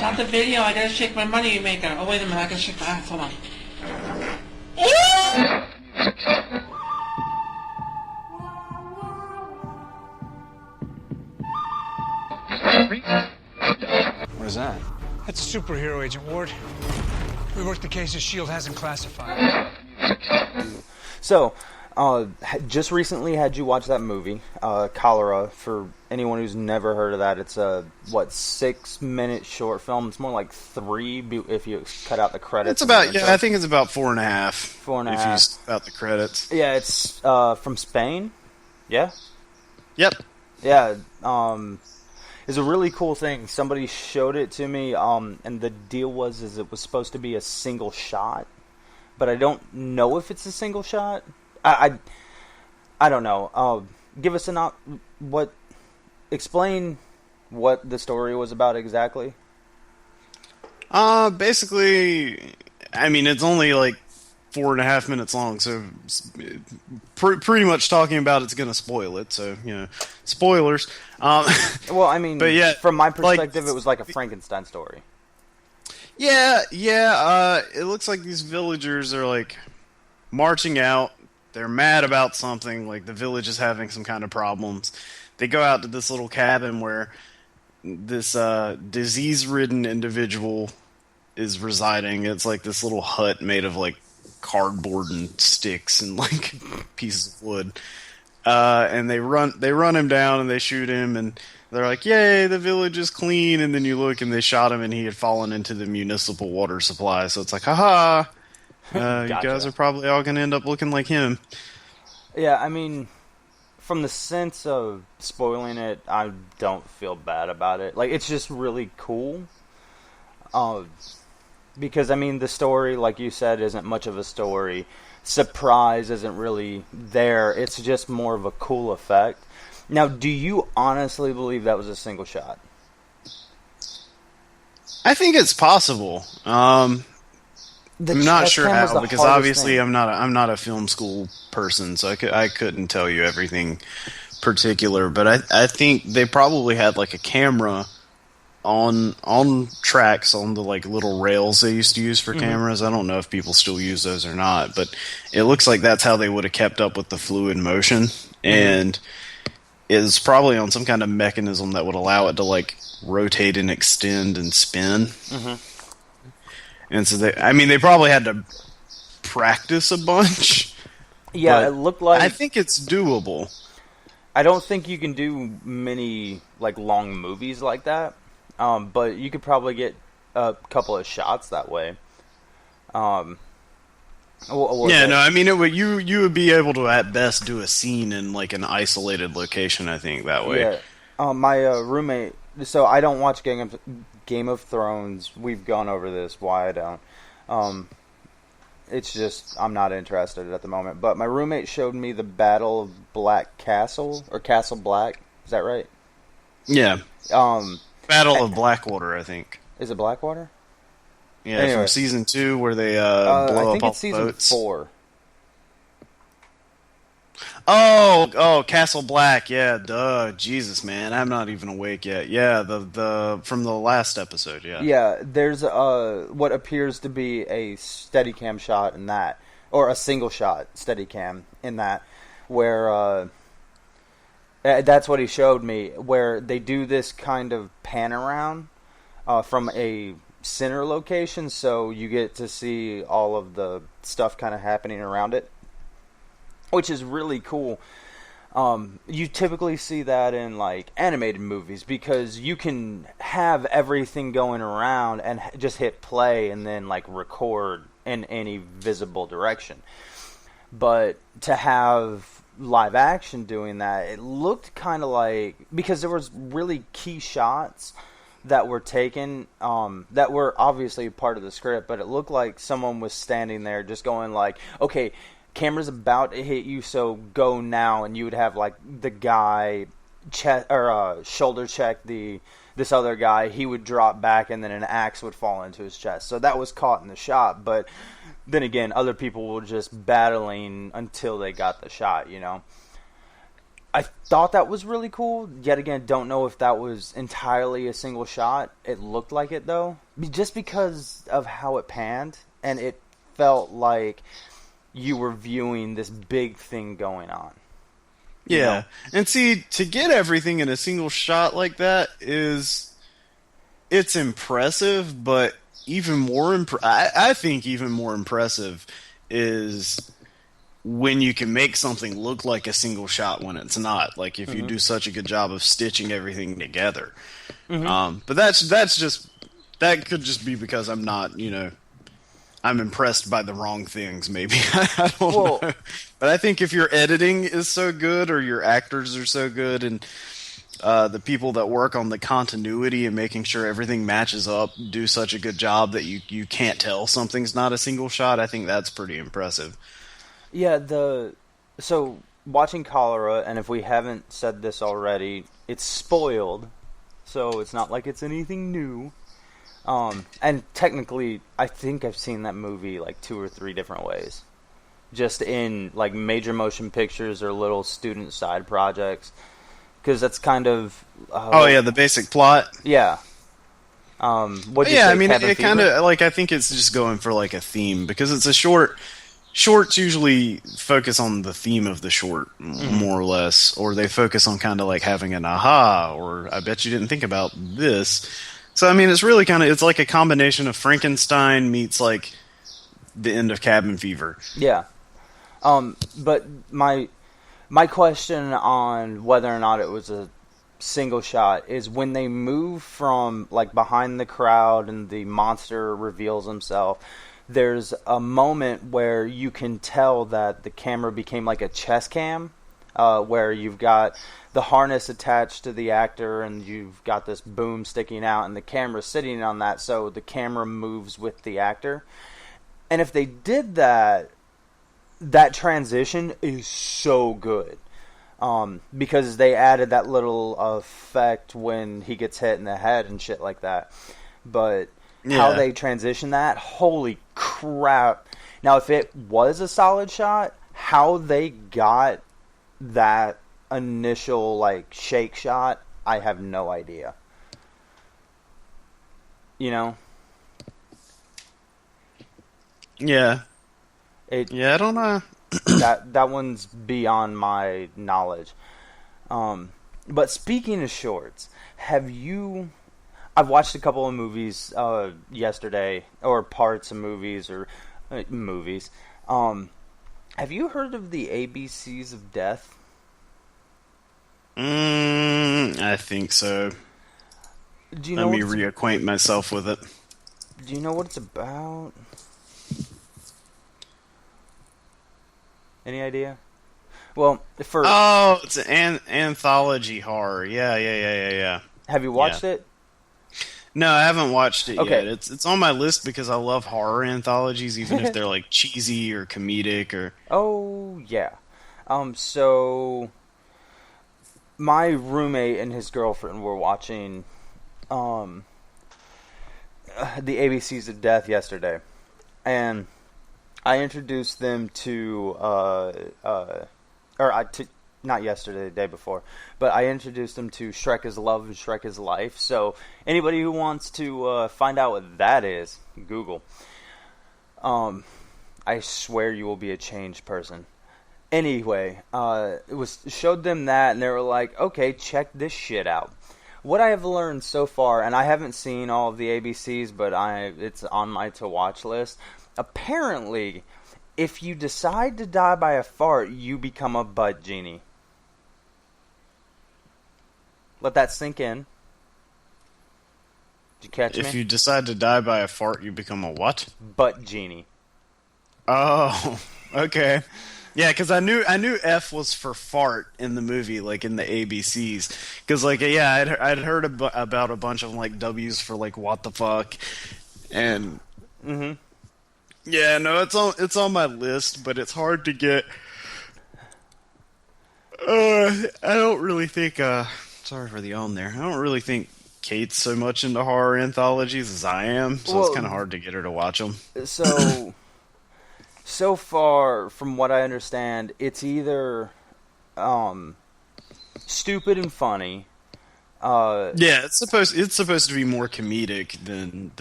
Stop the video. I gotta shake my money maker. Oh, wait a minute. I gotta shake my ass. Hold on. What is that? That's a superhero, Agent Ward. We worked the cases S.H.I.E.L.D. hasn't classified. So, just recently had you watch that movie, Cholera. For anyone who's never heard of that, it's a 6-minute short film. It's more like 3 if you cut out the credits. It's about I think it's about 4.5. 4.5. If you cut out the credits. Yeah, it's from Spain. Yeah. Yep. Yeah. It's a really cool thing. Somebody showed it to me, and the deal was it was supposed to be a single shot, but I don't know if it's a single shot. I don't know. Give us explain what the story was about exactly. Basically, I mean, it's only like 4.5 minutes long, so pretty much talking about it's going to spoil it. So spoilers. Well, I mean, but yeah, from my perspective, it was like a Frankenstein story. Yeah. It looks like these villagers are like marching out. They're mad about something, like the village is having some kind of problems. They go out to this little cabin where this disease-ridden individual is residing. It's like this little hut made of like cardboard and sticks and like pieces of wood. And they run him down and they shoot him and they're like, "Yay, the village is clean." And then you look and they shot him and he had fallen into the municipal water supply. So it's like, haha. Gotcha. You guys are probably all going to end up looking like him. Yeah, I mean, from the sense of spoiling it, I don't feel bad about it. Like, it's just really cool. Because, I mean, the story, like you said, isn't much of a story. Surprise isn't really there. It's just more of a cool effect. Now, do you honestly believe that was a single shot? I think it's possible. I'm not sure how, because obviously I'm not a film school person, so I couldn't tell you everything particular. But I think they probably had like a camera on tracks on the like little rails they used to use for cameras. I don't know if people still use those or not, but it looks like that's how they would have kept up with the fluid motion, and is probably on some kind of mechanism that would allow it to like rotate and extend and spin. And so they probably had to practice a bunch. Yeah, it looked like... I think it's doable. I don't think you can do many like long movies like that, but you could probably get a couple of shots that way. I mean, you would be able to at best do a scene in like an isolated location. I think that way. Yeah, my roommate. So I don't watch Game of Thrones. We've gone over this. Why I don't. It's just I'm not interested at the moment. But my roommate showed me the Battle of Black Castle or Castle Black. Is that right? Yeah. Battle of Blackwater, I think. Is it Blackwater? Yeah, anyway. From season 2 where they blow up all the boats. I think it's season 4. Oh, Castle Black, yeah, duh, Jesus, man, I'm not even awake yet. Yeah, the from the last episode, yeah. Yeah, there's what appears to be a Steadicam shot in that, or a single shot Steadicam in that, where that's what he showed me, where they do this kind of pan around from a center location, so you get to see all of the stuff kind of happening around it, which is really cool. You typically see that in like animated movies because you can have everything going around and just hit play and then like record in any visible direction. But to have live action doing that, it looked kind of like, because there was really key shots that were taken that were obviously part of the script, but it looked like someone was standing there just going like, okay, camera's about to hit you, so go now, and you would have like the guy shoulder check this other guy. He would drop back, and then an axe would fall into his chest. So that was caught in the shot. But then again, other people were just battling until they got the shot. You know. I thought that was really cool. Yet again, don't know if that was entirely a single shot. It looked like it though, just because of how it panned, and it felt like you were viewing this big thing going on. You Yeah, know? and see, to get everything in a single shot like that it's impressive, but even more I think even more impressive is when you can make something look like a single shot when it's not. Like if you do such a good job of stitching everything together. But that's just that could just be because I'm not, I'm impressed by the wrong things, maybe. I don't know. But I think if your editing is so good or your actors are so good and the people that work on the continuity and making sure everything matches up do such a good job that you can't tell something's not a single shot, I think that's pretty impressive. Yeah, so watching Cholera, and if we haven't said this already, it's spoiled, so it's not like it's anything new. And technically, I think I've seen that movie like 2 or 3 different ways. Just in like major motion pictures or little student side projects. Because that's kind of... the basic plot. Yeah. What'd you Yeah, say, I mean, Cabin it Fever? kind of, like, I think it's just going for like a theme because it's a short. Shorts usually focus on the theme of the short, more or less, or they focus on kind of like having an aha, or I bet you didn't think about this. So, I mean, it's really it's like a combination of Frankenstein meets like the end of Cabin Fever. Yeah. But my question on whether or not it was a single shot is when they move from like behind the crowd and the monster reveals himself, there's a moment where you can tell that the camera became like a chest cam, where you've got the harness attached to the actor and you've got this boom sticking out and the camera's sitting on that, so the camera moves with the actor. And if they did that, that transition is so good. Because they added that little effect when he gets hit in the head and shit like that. But how they transition that, holy crap. Now, if it was a solid shot, how they got that initial, like, shake shot, I have no idea. You know? Yeah. I don't know. that one's beyond my knowledge. But speaking of shorts, I've watched a couple of movies yesterday, or parts of movies, or movies. Have you heard of the ABCs of Death? I think so. Do you know Let me reacquaint myself with it. Do you know what it's about? Any idea? Well, it's an anthology horror. Yeah. Have you watched it? No, I haven't watched it Okay. yet. It's on my list because I love horror anthologies, even if they're like cheesy or comedic or. Oh yeah. So my roommate and his girlfriend were watching the ABCs of Death yesterday, and I introduced them to not yesterday, the day before, but I introduced them to Shrek is Love and Shrek is Life. So anybody who wants to find out what that is, Google. I swear you will be a changed person. Anyway, showed them that, and they were like, okay, check this shit out. What I have learned so far, and I haven't seen all of the ABCs, but it's on my to-watch list. Apparently, if you decide to die by a fart, you become a butt genie. Let that sink in. Did you catch me? If you decide to die by a fart, you become a what? Butt genie. Oh, okay. Yeah, because I knew F was for fart in the movie, like in the ABCs. Because I'd heard about a bunch of like W's for like what the fuck, and yeah, no, it's on my list, but it's hard to get. I don't really think. Sorry for the yawn there. I don't really think Kate's so much into horror anthologies as I am, so it's kind of hard to get her to watch them. So far, from what I understand, it's either stupid and funny. Yeah, it's supposed to be more comedic than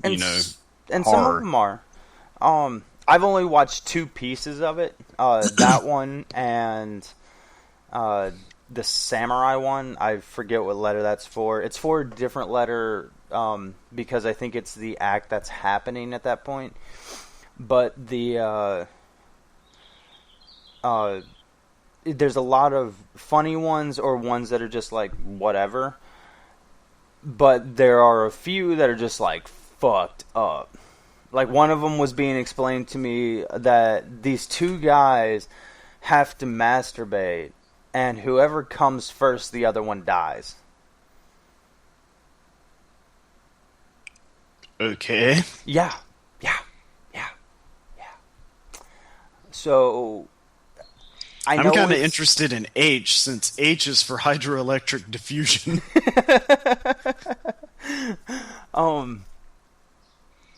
And you know and some of horror. them are. I've only watched 2 pieces of it. That one and the samurai one. I forget what letter that's for. It's for a different letter because I think it's the act that's happening at that point. But there's a lot of funny ones or ones that are just like whatever. But there are a few that are just like fucked up. Like one of them was being explained to me that these 2 guys have to masturbate, and whoever comes first, the other one dies. Okay. Yeah. So I know I'm kind of it's- interested in H, since H is for hydroelectric diffusion.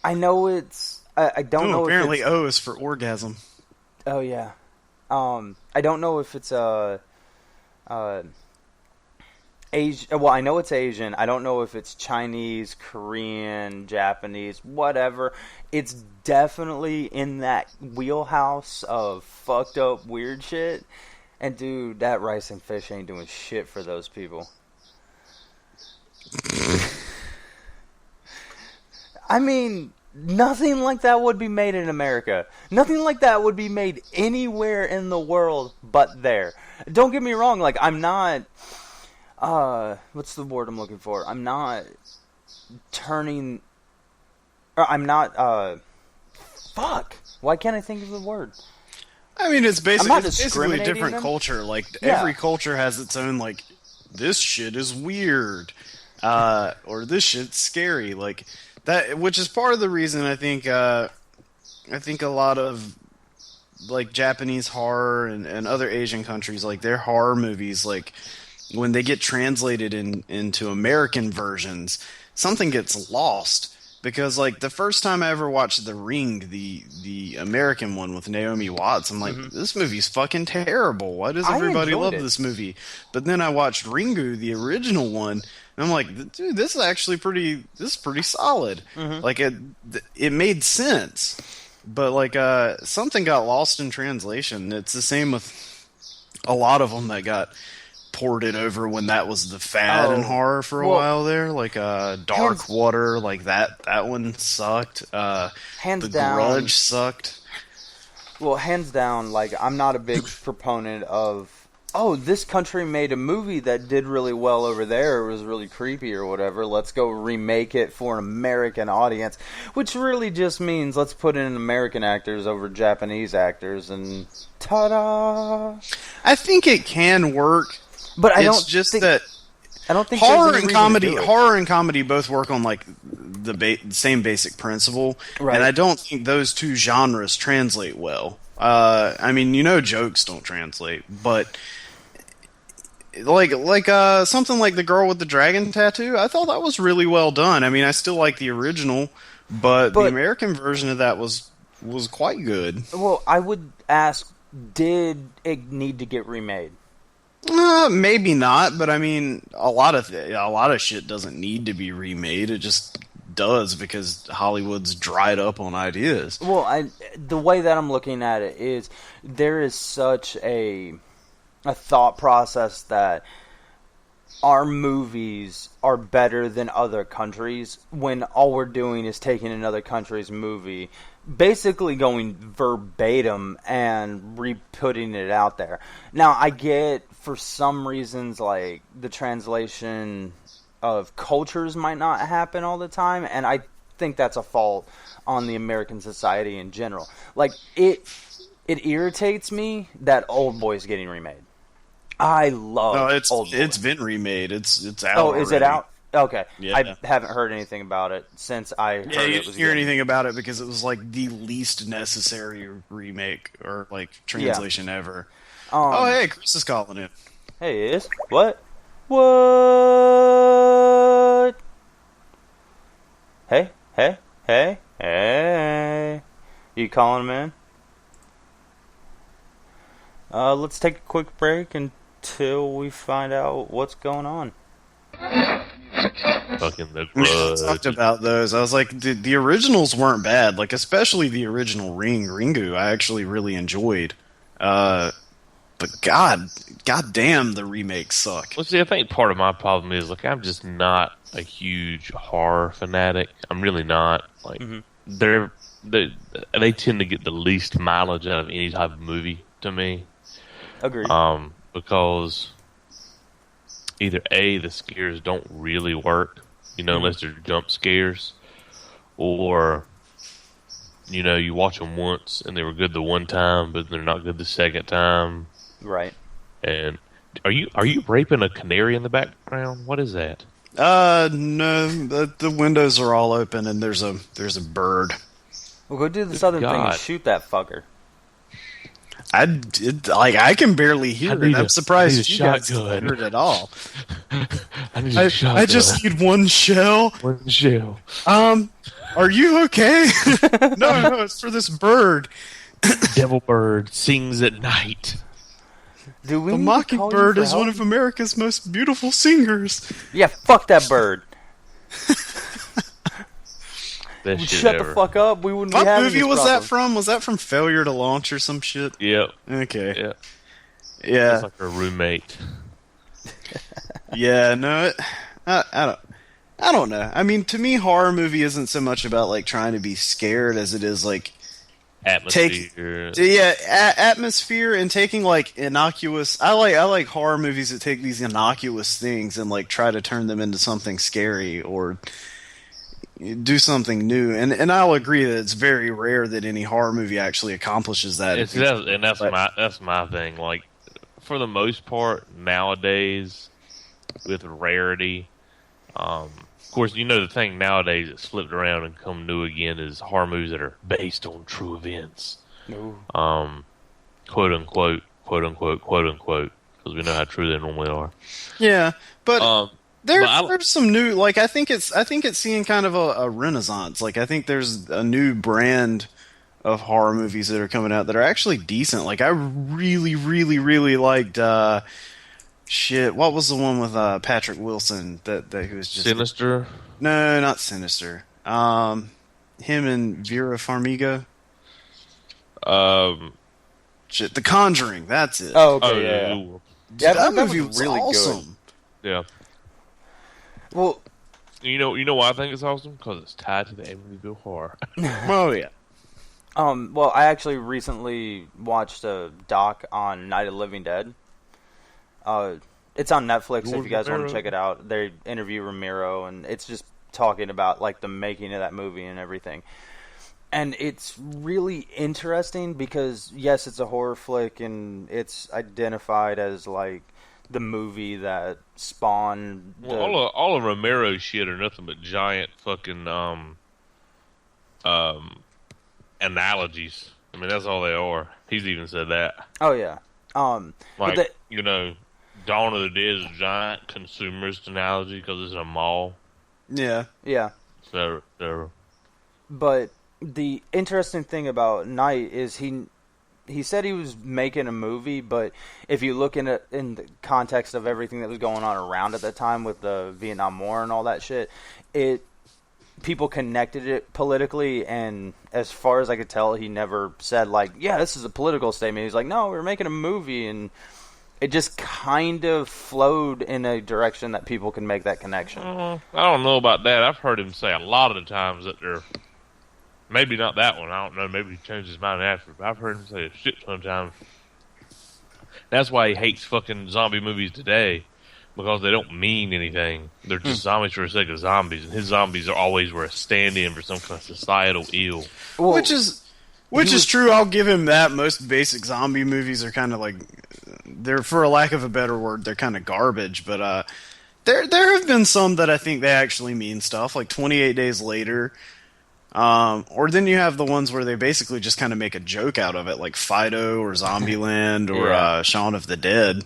I know it's. I don't know. Apparently If it's, O is for orgasm. oh yeah. I don't know if it's Asian. Well, I know it's Asian. I don't know if it's Chinese, Korean, Japanese, whatever. It's definitely in that wheelhouse of fucked up weird shit. And dude, that rice and fish ain't doing shit for those people. I mean, nothing like that would be made in America. Nothing like that would be made anywhere in the world but there. Don't get me wrong, like, I'm not... what's the word I'm looking for? I'm not turning... Or I'm not, fuck! Why can't I think of the word? I mean, it's I'm not basically a discriminating different them. culture. Like, Yeah. every culture has its own, like, this shit is weird. Or this shit's scary. Like, that, which is part of the reason I think a lot of, like, Japanese horror and other Asian countries, like, their horror movies, like, when they get translated into American versions, something gets lost. Because, like, the first time I ever watched The Ring, the American one with Naomi Watts, I'm like, this movie's fucking terrible. Why does I everybody enjoyed love it. this movie? But then I watched Ringu, the original one, and I'm like, dude, this is actually pretty solid. Like, it made sense. But, like, something got lost in translation. It's the same with a lot of them that got ported over when that was the fad in horror for a while there. Like, Dark Water, like, that one sucked. Hands The down. Grudge sucked. Well, hands down, like, I'm not a big proponent of, oh, this country made a movie that did really well over there, it was really creepy or whatever, let's go remake it for an American audience, which really just means let's put in American actors over Japanese actors, and ta-da! I think it can work. But I It's don't just think, that I don't think horror there's any and reason to do it. horror and comedy both work on, like, the same basic principle, Right. and I don't think those two genres translate well. I mean, jokes don't translate, but like something like The Girl with the Dragon Tattoo, I thought that was really well done. I mean, I still like the original, but the American version of that was quite good. Well, I would ask, did it need to get remade? Maybe not, but I mean, a lot of shit doesn't need to be remade. It just does because Hollywood's dried up on ideas. Well, the way that I'm looking at it is there is such a thought process that our movies are better than other countries when all we're doing is taking another country's movie, basically going verbatim and re-putting it out there. Now, I get for some reasons like the translation of cultures might not happen all the time, and I think that's a fault on the American society in general. Like, it irritates me that Old Boy's getting remade. I love Old Boy. It's been remade. It's out. Oh, is it already. out? Okay. Yeah. I haven't heard anything about it since I heard Yeah, you it didn't was hear getting- anything about it because it was like the least necessary remake or like translation ever. Oh, hey, Chris is calling in. Hey, it is? What? What? Hey? You calling him in? Let's take a quick break and until we find out what's going on. Fucking The We Grudge. talked about those. I was like, the originals weren't bad. Like, especially the original Ringu, I actually really enjoyed. But god damn, the remakes suck. Well, see, I think part of my problem is, like, I'm just not a huge horror fanatic. I'm really not. Like, they tend to get the least mileage out of any type of movie to me. Agreed. Because either A, the scares don't really work, unless they're jump scares, or, you watch them once and they were good the one time, but they're not good the second time. Right. And are you raping a canary in the background? What is that? No, the windows are all open and there's a bird. Well, go do the southern thing and God. shoot that fucker. I can barely hear it. I'm surprised you guys shotgun. heard it at all. I need a shotgun. I just need one shell. one shell. Are you okay? No, it's for this bird. Devil bird sings at night. Do we The need to call you mockingbird for is one help? of America's most beautiful singers. Yeah, fuck that bird. Best shit Shut ever. the fuck up. We wouldn't be What having movie this was problem. that from? Was that from Failure to Launch or some shit? Yep. Okay. Yeah. Yeah. It's like her roommate. Yeah, no, I don't know. I mean, to me, horror movie isn't so much about like trying to be scared as it is like Atmosphere. atmosphere and taking like innocuous. I like horror movies that take these innocuous things and like try to turn them into something scary or do something new. And I'll agree that it's very rare that any horror movie actually accomplishes that. That's my thing. Like, for the most part, nowadays, with rarity, of course, the thing nowadays that's flipped around and come new again is horror movies that are based on true events. Ooh. Quote unquote, because we know how true they normally are. Yeah, but. But There's some new, like I think it's seeing kind of a renaissance. Like I think there's a new brand of horror movies that are coming out that are actually decent. Like I really, really, really liked shit. What was the one with Patrick Wilson that he was just Sinister. No, not Sinister. Him and Vera Farmiga. Shit, The Conjuring. That's it. Oh, okay, yeah. Ooh. Yeah, that that movie was was really awesome. Yeah. Well, You know why I think it's awesome? Because it's tied to the Amityville Horror. Oh yeah. well, I actually recently watched a doc on Night of the Living Dead. It's on Netflix if George you guys want Romero. to check it out. They interview Romero, and it's just talking about like the making of that movie and everything. And it's really interesting because yes, it's a horror flick, and it's identified as like the movie that spawned. Well, all of Romero's shit are nothing but giant fucking analogies. I mean, that's all they are. He's even said that. Oh yeah. Like, but Dawn of the Dead is a giant consumerist analogy because it's in a mall. Yeah. yeah. So But the interesting thing about Night is he said he was making a movie, but if you look in the context of everything that was going on around at that time with the Vietnam War and all that shit, people connected it politically, and as far as I could tell, he never said like, yeah, this is a political statement. He's like, no, we're making a movie, and it just kind of flowed in a direction that people can make that connection. I don't know about that. I've heard him say a lot of the times that they're maybe not that one. I don't know. Maybe he changed his mind after. But I've heard him say a shit ton of times. That's why he hates fucking zombie movies today, because they don't mean anything. They're just zombies for the sake of zombies, and his zombies are always were a stand-in for some kind of societal ill. Well, Which is true. I'll give him that. Most basic zombie movies are kind of like, they're, for a lack of a better word, they're kind of garbage. But there have been some that I think they actually mean stuff, like 28 Days Later. Or then you have the ones where they basically just kind of make a joke out of it, like Fido or Zombieland or Yeah. Shaun of the Dead.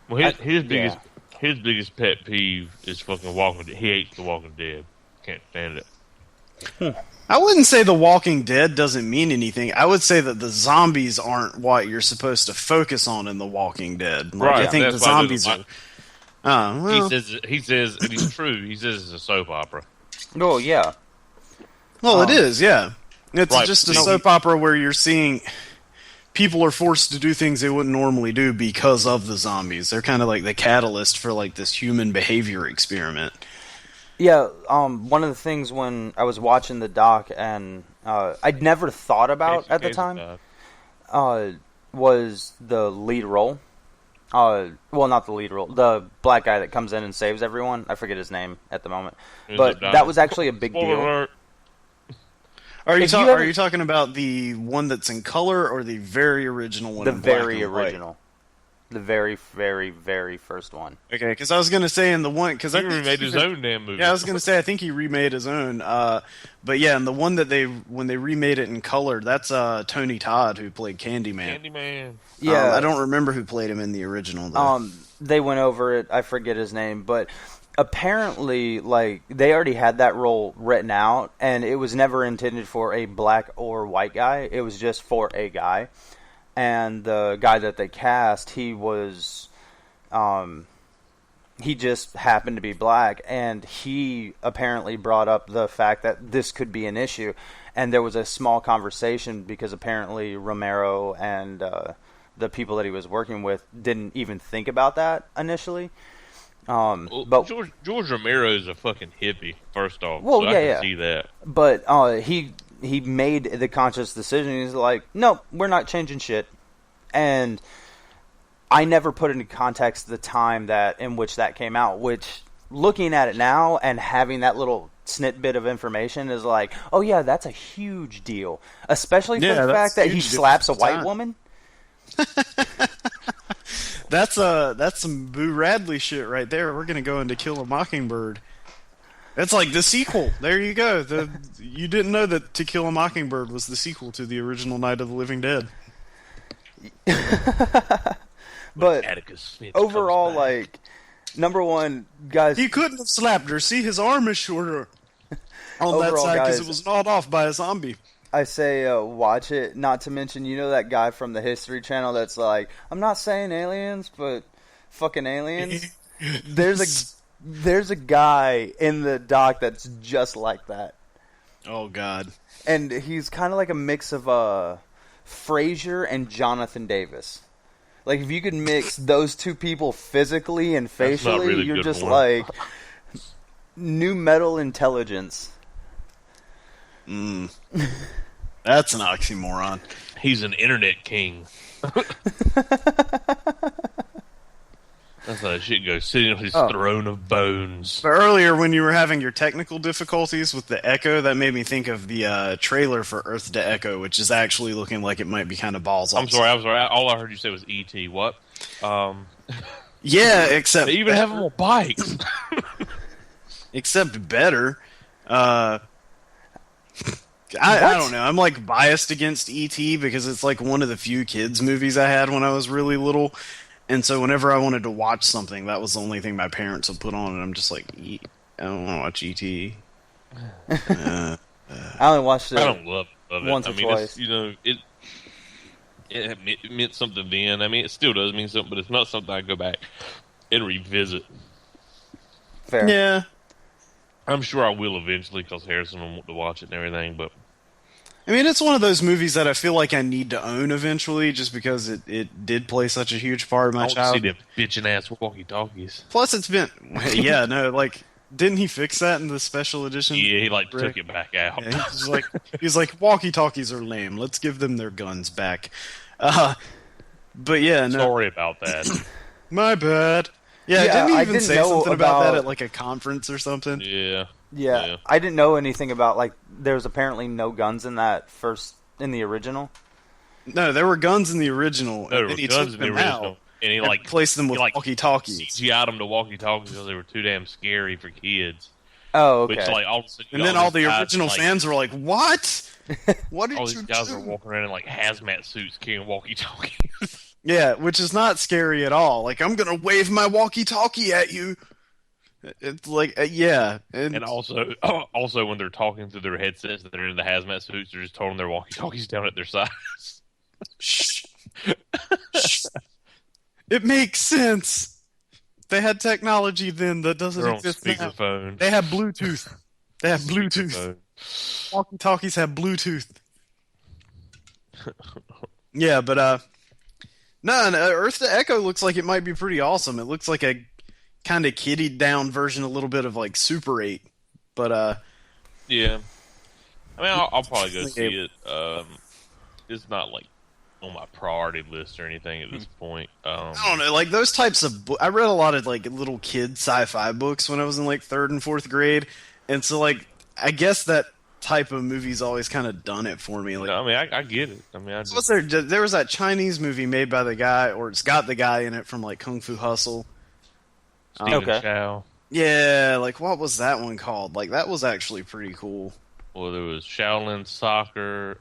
Well, his biggest pet peeve is fucking Walking Dead. He hates The Walking Dead. Can't stand it. I wouldn't say The Walking Dead doesn't mean anything. I would say that the zombies aren't what you're supposed to focus on in The Walking Dead. Like, Right, I think the that's why I zombies didn't are. Well, He says, and he's true. He says it's a soap opera. Oh yeah. it is, yeah. It's Right, just a no, soap opera where you're seeing people are forced to do things they wouldn't normally do because of the zombies. They're kind of like the catalyst for like this human behavior experiment. Yeah, one of the things when I was watching the doc, and I'd never thought about at the time, was the lead role. Well, not the lead role. The black guy that comes in and saves everyone. I forget his name at the moment. But that was actually a big deal. Alert. Are you, If you ever- are you talking about the one that's in color or the very original one? The in black very and white? original. The very, very, very first one. Okay, because I was gonna say in the one because He I think remade his own damn movie. Yeah, I was gonna say I think he remade his own. But yeah, and the one that when they remade it in color, that's Tony Todd who played Candyman. Candyman. Yeah. I don't remember who played him in the original though. They went over it. I forget his name, but apparently, like, they already had that role written out, and it was never intended for a black or white guy. It was just for a guy. And the guy that they cast, he was, he just happened to be black, and he apparently brought up the fact that this could be an issue. And there was a small conversation because apparently Romero and the people that he was working with didn't even think about that initially. But George Romero is a fucking hippie. First off, Well, so yeah, I can yeah. see that. But he made the conscious decision. He's like, no, we're not changing shit. And I never put into context the time that in which that came out, which, looking at it now and having that little snippet of information is like, oh yeah, that's a huge deal. Especially for Yeah, the that's fact that he huge slaps a difference white time. woman. That's some Boo Radley shit right there. We're gonna go into Kill a Mockingbird. That's like the sequel. There you go. You didn't know that To Kill a Mockingbird was the sequel to the original Night of the Living Dead. But Atticus Finch overall, comes back. like, number one, guys, He couldn't have slapped her. See, his arm is shorter on that Overall, side because guys- it was gnawed off by a zombie. I say watch it. Not to mention, you know that guy from the History Channel that's like, I'm not saying aliens, but fucking aliens. There's a guy in the doc that's just like that, Oh God. and he's kind of like a mix of Frasier and Jonathan Davis. Like, if you could mix those two people physically and That's not facially, really you're good just porn. like new metal intelligence. That's an oxymoron. He's an internet king. That's how that shit goes. Sitting on his throne of bones. But earlier, when you were having your technical difficulties with the Echo, that made me think of the trailer for Earth to Echo, which is actually looking like it might be kind of balls I'm off. sorry. All I heard you say was E.T. What? Yeah, except They even have them on bikes. except better. I don't know. I'm like biased against E.T. because it's like one of the few kids movies I had when I was really little, and so whenever I wanted to watch something, that was the only thing my parents would put on, and I'm just like, I don't want to watch E.T. I only watched it. I don't love it. Once I or mean, twice. it meant something then. I mean, it still does mean something, but it's not something I go back and revisit. Fair. Yeah. I'm sure I will eventually because Harrison will want to watch it and everything, but I mean, it's one of those movies that I feel like I need to own eventually, just because it did play such a huge part of I my want to see childhood. them bitchin' ass walkie-talkies. Plus, it's been yeah, no, like, didn't he fix that in the special edition? Yeah, he like Rick? took it back out. Yeah, he's like walkie talkies are lame. Let's give them their guns back. But yeah, no, Sorry about that. my bad. Yeah, Yeah, didn't he I even didn't say know something about that about- at like a conference or something? Yeah. Yeah, I didn't know anything about, like, there's apparently no guns in the original. No, there were guns in the original, There and were then he guns took in the them original, out and he and like replaced them with like walkie-talkies. CGI'd them to walkie-talkies because they were too damn scary for kids. Oh, okay. Which like all of a sudden, And then all the these guys, original like, fans were like, "What? What did all you these guys do?" are walking around in like hazmat suits carrying walkie-talkies. Yeah, which is not scary at all. Like, I'm gonna wave my walkie-talkie at you. It's like, yeah. And also, also when they're talking through their headsets, that they're in the hazmat suits. They're just holding their walkie-talkies down at their sides. Shh. Shh. It makes sense. They had technology then that doesn't They're on exist now. speakerphone. They have Bluetooth. They have Bluetooth. Speakerphone. Walkie-talkies have Bluetooth. Yeah, but no, Earth to Echo looks like it might be pretty awesome. It looks like a kind of kiddied down version, a little bit of like Super 8. But Yeah. I mean, I'll probably go see it. It's not like on my priority list or anything at this point. I don't know, like those types of I read a lot of like little kid sci-fi books when I was in like 3rd and 4th grade, and so like I guess that type of movie's always kind of done it for me. Like, No, I mean, I get it. I mean, I just, what's there? There was that Chinese movie made by the guy, or it's got the guy in it from like Kung Fu Hustle. Stephen Okay. Chow. Yeah, like what was that one called? Like that was actually pretty cool. Well, there was Shaolin Soccer.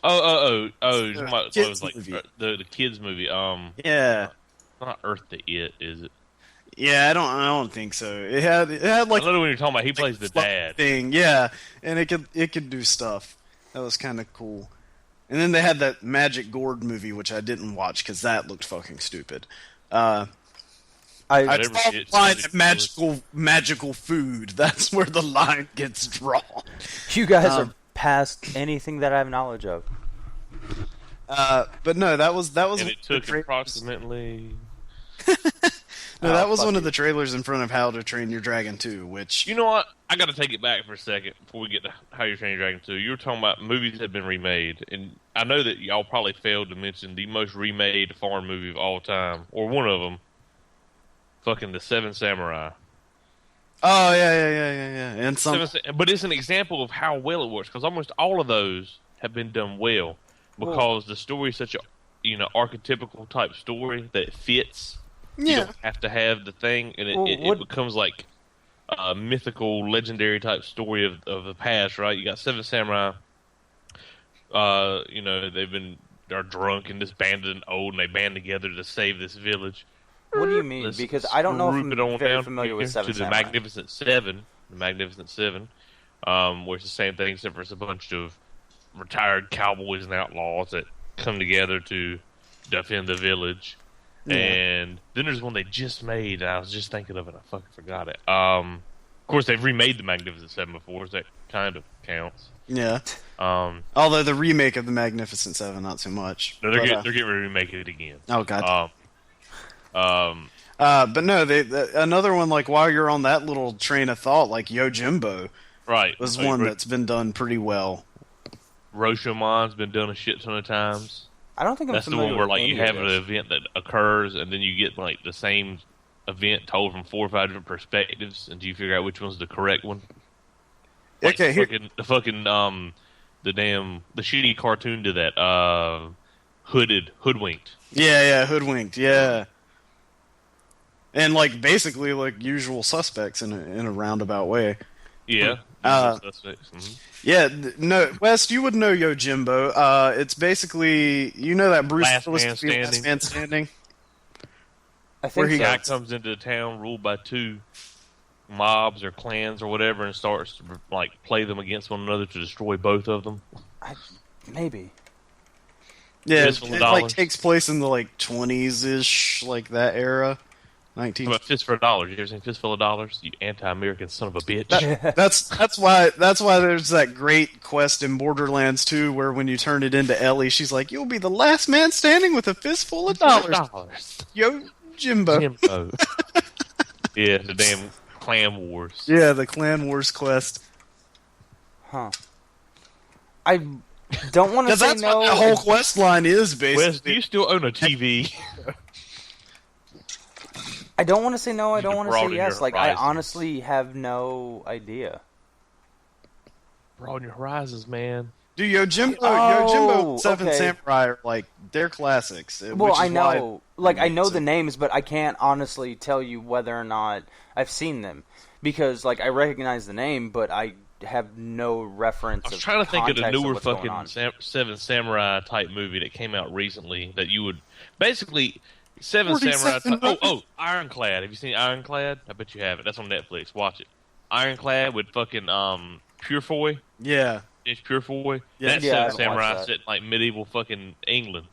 Oh! You're talking about, Kids it was like movie. the kids movie. Yeah, Not Earth to It, is it? yeah. I don't think so. It had like I know what you're talking about. He plays the dad. thing. Yeah, and it could do stuff. That was kind of cool. And then they had that Magic Gourd movie, which I didn't watch because that looked fucking stupid. I I never draw see the it. line at magical food. That's where the line gets drawn. you guys Um, are past anything that I have knowledge of. But no, that was And one it of the took trailers. approximately. No, that was fuck one of you. the trailers in front of How to Train Your Dragon 2, which You know what? I got to take it back for a second before we get to How You're Training Your Dragon 2. You were talking about movies that have been remade, and I know that y'all probably failed to mention the most remade foreign movie of all time, or one of them. Fucking The Seven Samurai. oh yeah, and some But it's an example of how well it works, because almost all of those have been done well, because the story is such a archetypical type story that it fits. You yeah. don't have to have the thing, and Well, it what- becomes like a mythical, legendary type story of the past, right? You got Seven Samurai. They're drunk and disbanded and old, and they band together to save this village. What do you mean? Let's Because I don't know if group I'm it on very down familiar with here Seven to the Samurai. Magnificent Seven. The Magnificent Seven, where it's the same thing, except for it's a bunch of retired cowboys and outlaws that come together to defend the village. Yeah. And then there's one they just made, and I was just thinking of it. I fucking forgot it. Of course, they've remade the Magnificent Seven before, so that kind of counts. Yeah. Um, Although the remake of the Magnificent Seven, not so much. no, they're But, getting ready to remake it again. oh god. But But no, another one like while you're on that little train of thought, like Yojimbo right, was like, one that's been done pretty well. Roshomon's been done a shit ton of times. I don't think I'm That's the familiar one where with like any you of have an this. event that occurs, and then you get like the same event told from 4 or 5 different perspectives, and do you figure out which one's the correct one? Like Okay, here, the shitty cartoon to that hoodwinked. yeah, Hoodwinked, yeah. And like basically like Usual Suspects in a roundabout way. Yeah, suspects. Mhm. Yeah, no, Wes, you would know Yojimbo. It's basically that Bruce Last Willis Man movie, Last Standing. Man Standing. I where think he so. Guy comes into the town ruled by 2 mobs or clans or whatever, and starts to like play them against one another to destroy both of them. Maybe. Yeah, Fistful of it like Dollars. takes place in the like 20s ish, like that era. 19. What about Fistful of Dollars? You ever seen Fistful of Dollars? You anti-American son of a bitch. That's why there's that great quest in Borderlands 2 where when you turn it into Ellie, she's like, "You'll be the last man standing with a fistful of dollars." Yo, Jimbo. Jimbo. Yeah, the damn clan wars. Yeah, the Clan Wars quest. Huh. I don't want to Because say that's no. what the whole quest line is, basically. Wes, do you still own a TV? I don't want to say no. I You don't can want to say broaden your yes. Like I horizons. honestly have no idea. Broaden your horizons, man. Dude, Yojimbo, Oh, and Seven okay. Samurai are like they're classics. Well, which I is why- know, like I know so- the names, but I can't honestly tell you whether or not I've seen them because, like, I recognize the name, but I have no reference. I was of trying to think of the context newer what's going fucking on. Seven Samurai type movie that came out recently that you would basically Seven Samurai. 47 Ironclad. Have you seen Ironclad? I bet you haven't. That's on Netflix. Watch it. Ironclad with fucking Purefoy. Yeah. It's Purefoy. Yeah. That's Yeah, I Seven haven't Samurai watched that. set in like medieval fucking England.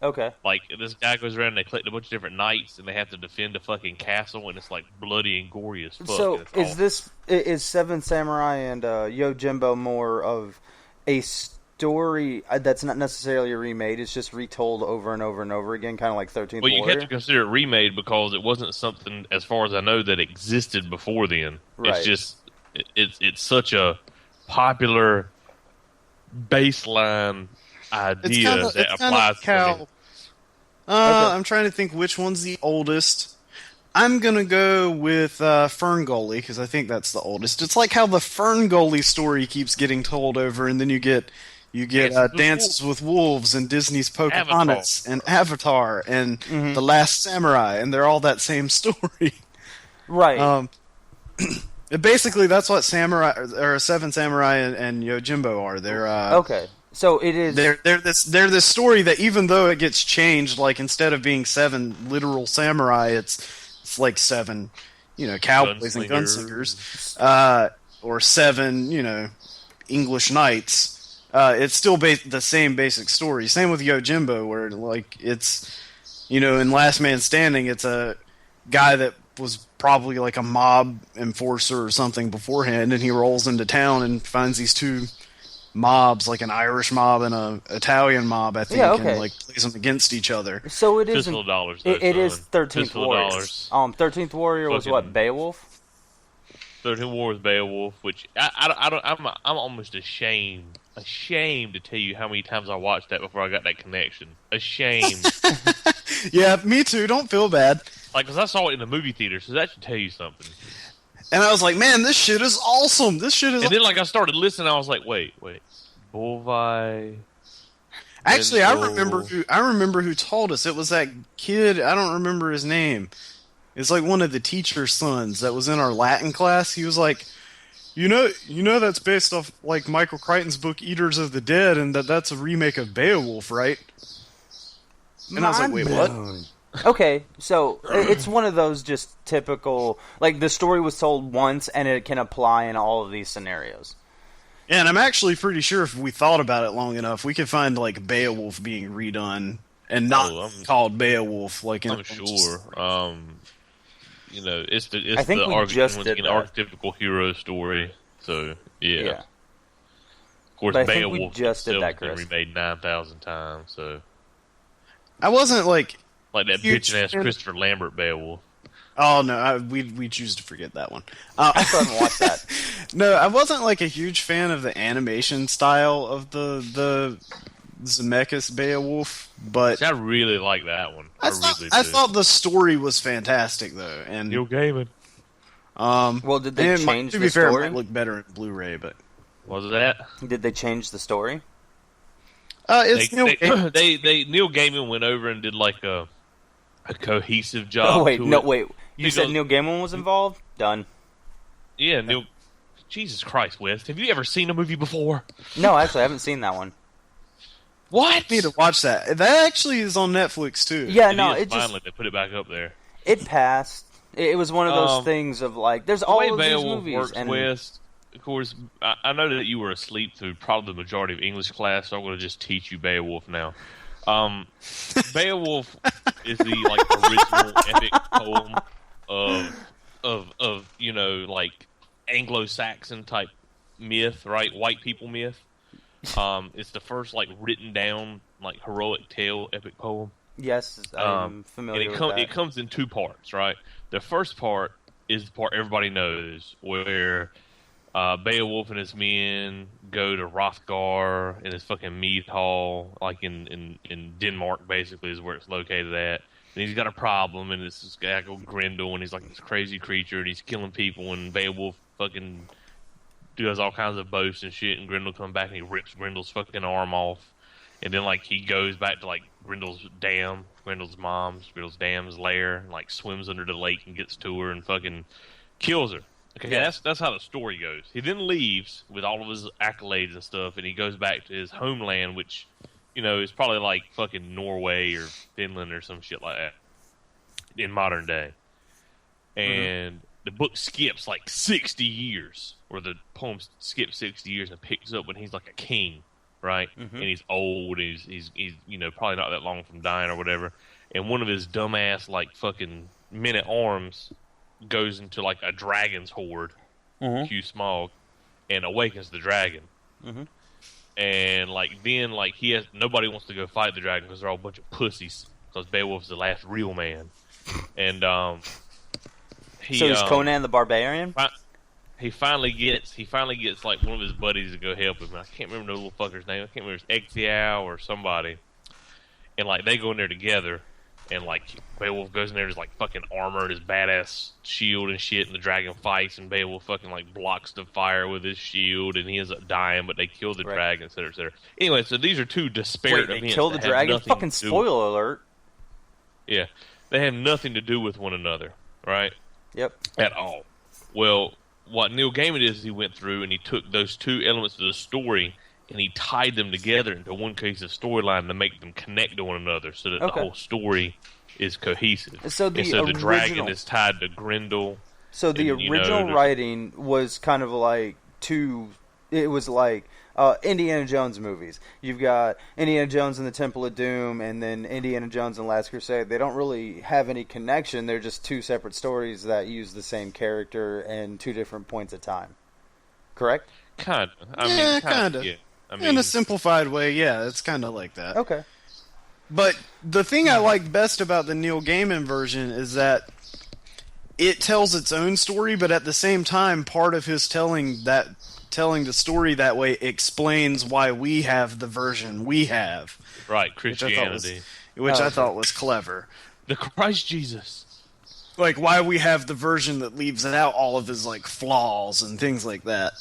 Okay. Like this guy goes around and they collect a bunch of different knights and they have to defend a fucking castle and it's like bloody and gory as fuck. So and it's is Seven Samurai and Yojimbo more of a story that's not necessarily remade? It's just retold over and over and over again, kind of like 13th Well, you Warrior? have to consider it remade because it wasn't something, as far as I know, that existed before then. Right. It's just it's such a popular baseline idea that applies to how. me. I'm trying to think which one's the oldest. I'm gonna go with Ferngully because I think that's the oldest. It's like how the Ferngully story keeps getting told over, and then you get Dances with Wolves and Disney's Pocahontas and Avatar and The Last Samurai, and they're all that same story. Right. Basically, that's what Samurai or Seven Samurai and Yojimbo are. They're okay. So it is... They're this story that even though it gets changed, like instead of being 7 literal samurai, it's like 7, cowboys and gunslingers, or 7, English knights. It's still the same basic story. Same with Yojimbo, where like it's, in Last Man Standing, it's a guy that was probably like a mob enforcer or something beforehand, and he rolls into town and finds these 2 mobs, like an Irish mob and a Italian mob, I think, and like plays them against each other. So it is... Fistful of Dollars, though, It is son. 13th Fistful of Warrior. Dollars. 13th Warrior was what, Beowulf? 13th War with Beowulf, which I'm almost ashamed to tell you how many times I watched that before I got that connection. Ashamed. Yeah, me too. Don't feel bad. Like, because I saw it in the movie theater, so that should tell you something. And I was like, man, this shit is awesome. This shit is. And then, like, I started listening, I was like, wait, Bolvi. Actually, I remember who told us. It was that kid. I don't remember his name. It's like one of the teacher's sons that was in our Latin class. He was like, you know that's based off like Michael Crichton's book Eaters of the Dead, and that's a remake of Beowulf, right? And I was like, wait, what? Okay, so it's one of those just typical, like the story was told once and it can apply in all of these scenarios. Yeah, and I'm actually pretty sure if we thought about it long enough, we could find like Beowulf being redone and not called Beowulf. Like, I'm sure. It's I think we just did that. archetypical hero story. So yeah. Of course, But I think we Beowulf just did that, been Chris. remade 9,000 times. So I wasn't like that huge bitch ass fan. Christopher Lambert Beowulf. Oh no, we choose to forget that one. I still haven't watched that. No, I wasn't like a huge fan of the animation style of the Zemeckis Beowulf, but I really like that one. I thought the story was fantastic though, and Neil Gaiman. Well, did they change to the be fair, it story? might look better in Blu-ray, but Was that? Did they change the story? it's Neil Gaiman went over and did like a cohesive job. Oh, wait, to no, it. wait. You He said goes- Neil Gaiman was involved? Done. Yeah, Neil. Jesus Christ, West. Have you ever seen a movie before? No, actually, I haven't seen that one. What? I need to watch that. That actually is on Netflix too. Yeah, It no, is, it just finally they put it back up there. it passed. It was one of those things of like, there's The all way of these Beowulf movies, works, and West. Of course, I know that you were asleep through probably the majority of English class, so I'm going to just teach you Beowulf now. Beowulf is the original epic poem of like Anglo-Saxon type myth, right? White people myth. It's the first written down heroic tale, epic poem. yes, I'm familiar with that. It comes in 2 parts, right? The first part is the part everybody knows, where Beowulf and his men go to Hrothgar in his fucking mead hall, in Denmark, basically, is where it's located at. And he's got a problem, and it's this guy called Grendel, and he's like this crazy creature, and he's killing people, and Beowulf fucking does all kinds of boasts and shit, and Grendel comes back and he rips Grendel's fucking arm off. And then, he goes back to, Grendel's dam, Grendel's dam's lair, and, swims under the lake and gets to her and fucking kills her. Okay, Yeah. that's how the story goes. He then leaves with all of his accolades and stuff, and he goes back to his homeland, which it's probably like fucking Norway or Finland or some shit like that in modern day. And the book skips like 60 years, or the poem skips 60 years and picks up when he's like a king, right? And he's old, and he's probably not that long from dying or whatever. And one of his dumbass like fucking men at arms goes into like a dragon's horde, Q Smog, and awakens the dragon. And like then like nobody wants to go fight the dragon because they're all a bunch of pussies, because Beowulf's the last real man. And so he's Conan the Barbarian. He finally gets like one of his buddies to go help him. I can't remember the little fucker's name. I can't remember if it's Exiao or somebody. And like they go in there together, and like Beowulf goes in there, just like fucking armor and his badass shield and shit, and the dragon fights, and Beowulf fucking like blocks the fire with his shield, and he ends up dying, but they kill the dragon, etc., etc. Anyway, so these are two disparate events. They kill the dragon? Fucking spoiler alert. Yeah, they have nothing to do with one another, right? Yep. At all. Well, what Neil Gaiman is he went through and he took those two elements of the story and he tied them together into one cohesive storyline to make them connect to one another, so that the whole story is cohesive. So the dragon is tied to Grendel. So the original writing was kind of like it was like Indiana Jones movies. You've got Indiana Jones and the Temple of Doom, and then Indiana Jones and Last Crusade. They don't really have any connection. They're just two separate stories that use the same character and two different points of time. Correct? Kind of. Kind of. Yeah. In a simplified way, yeah, it's kind of like that. Okay. But the thing I like best about the Neil Gaiman version is that it tells its own story, but at the same time, part of his telling the story that way explains why we have the version we have. Right, Christianity. Which I thought was clever. The Christ Jesus. Like, why we have the version that leaves out all of his, like, flaws and things like that.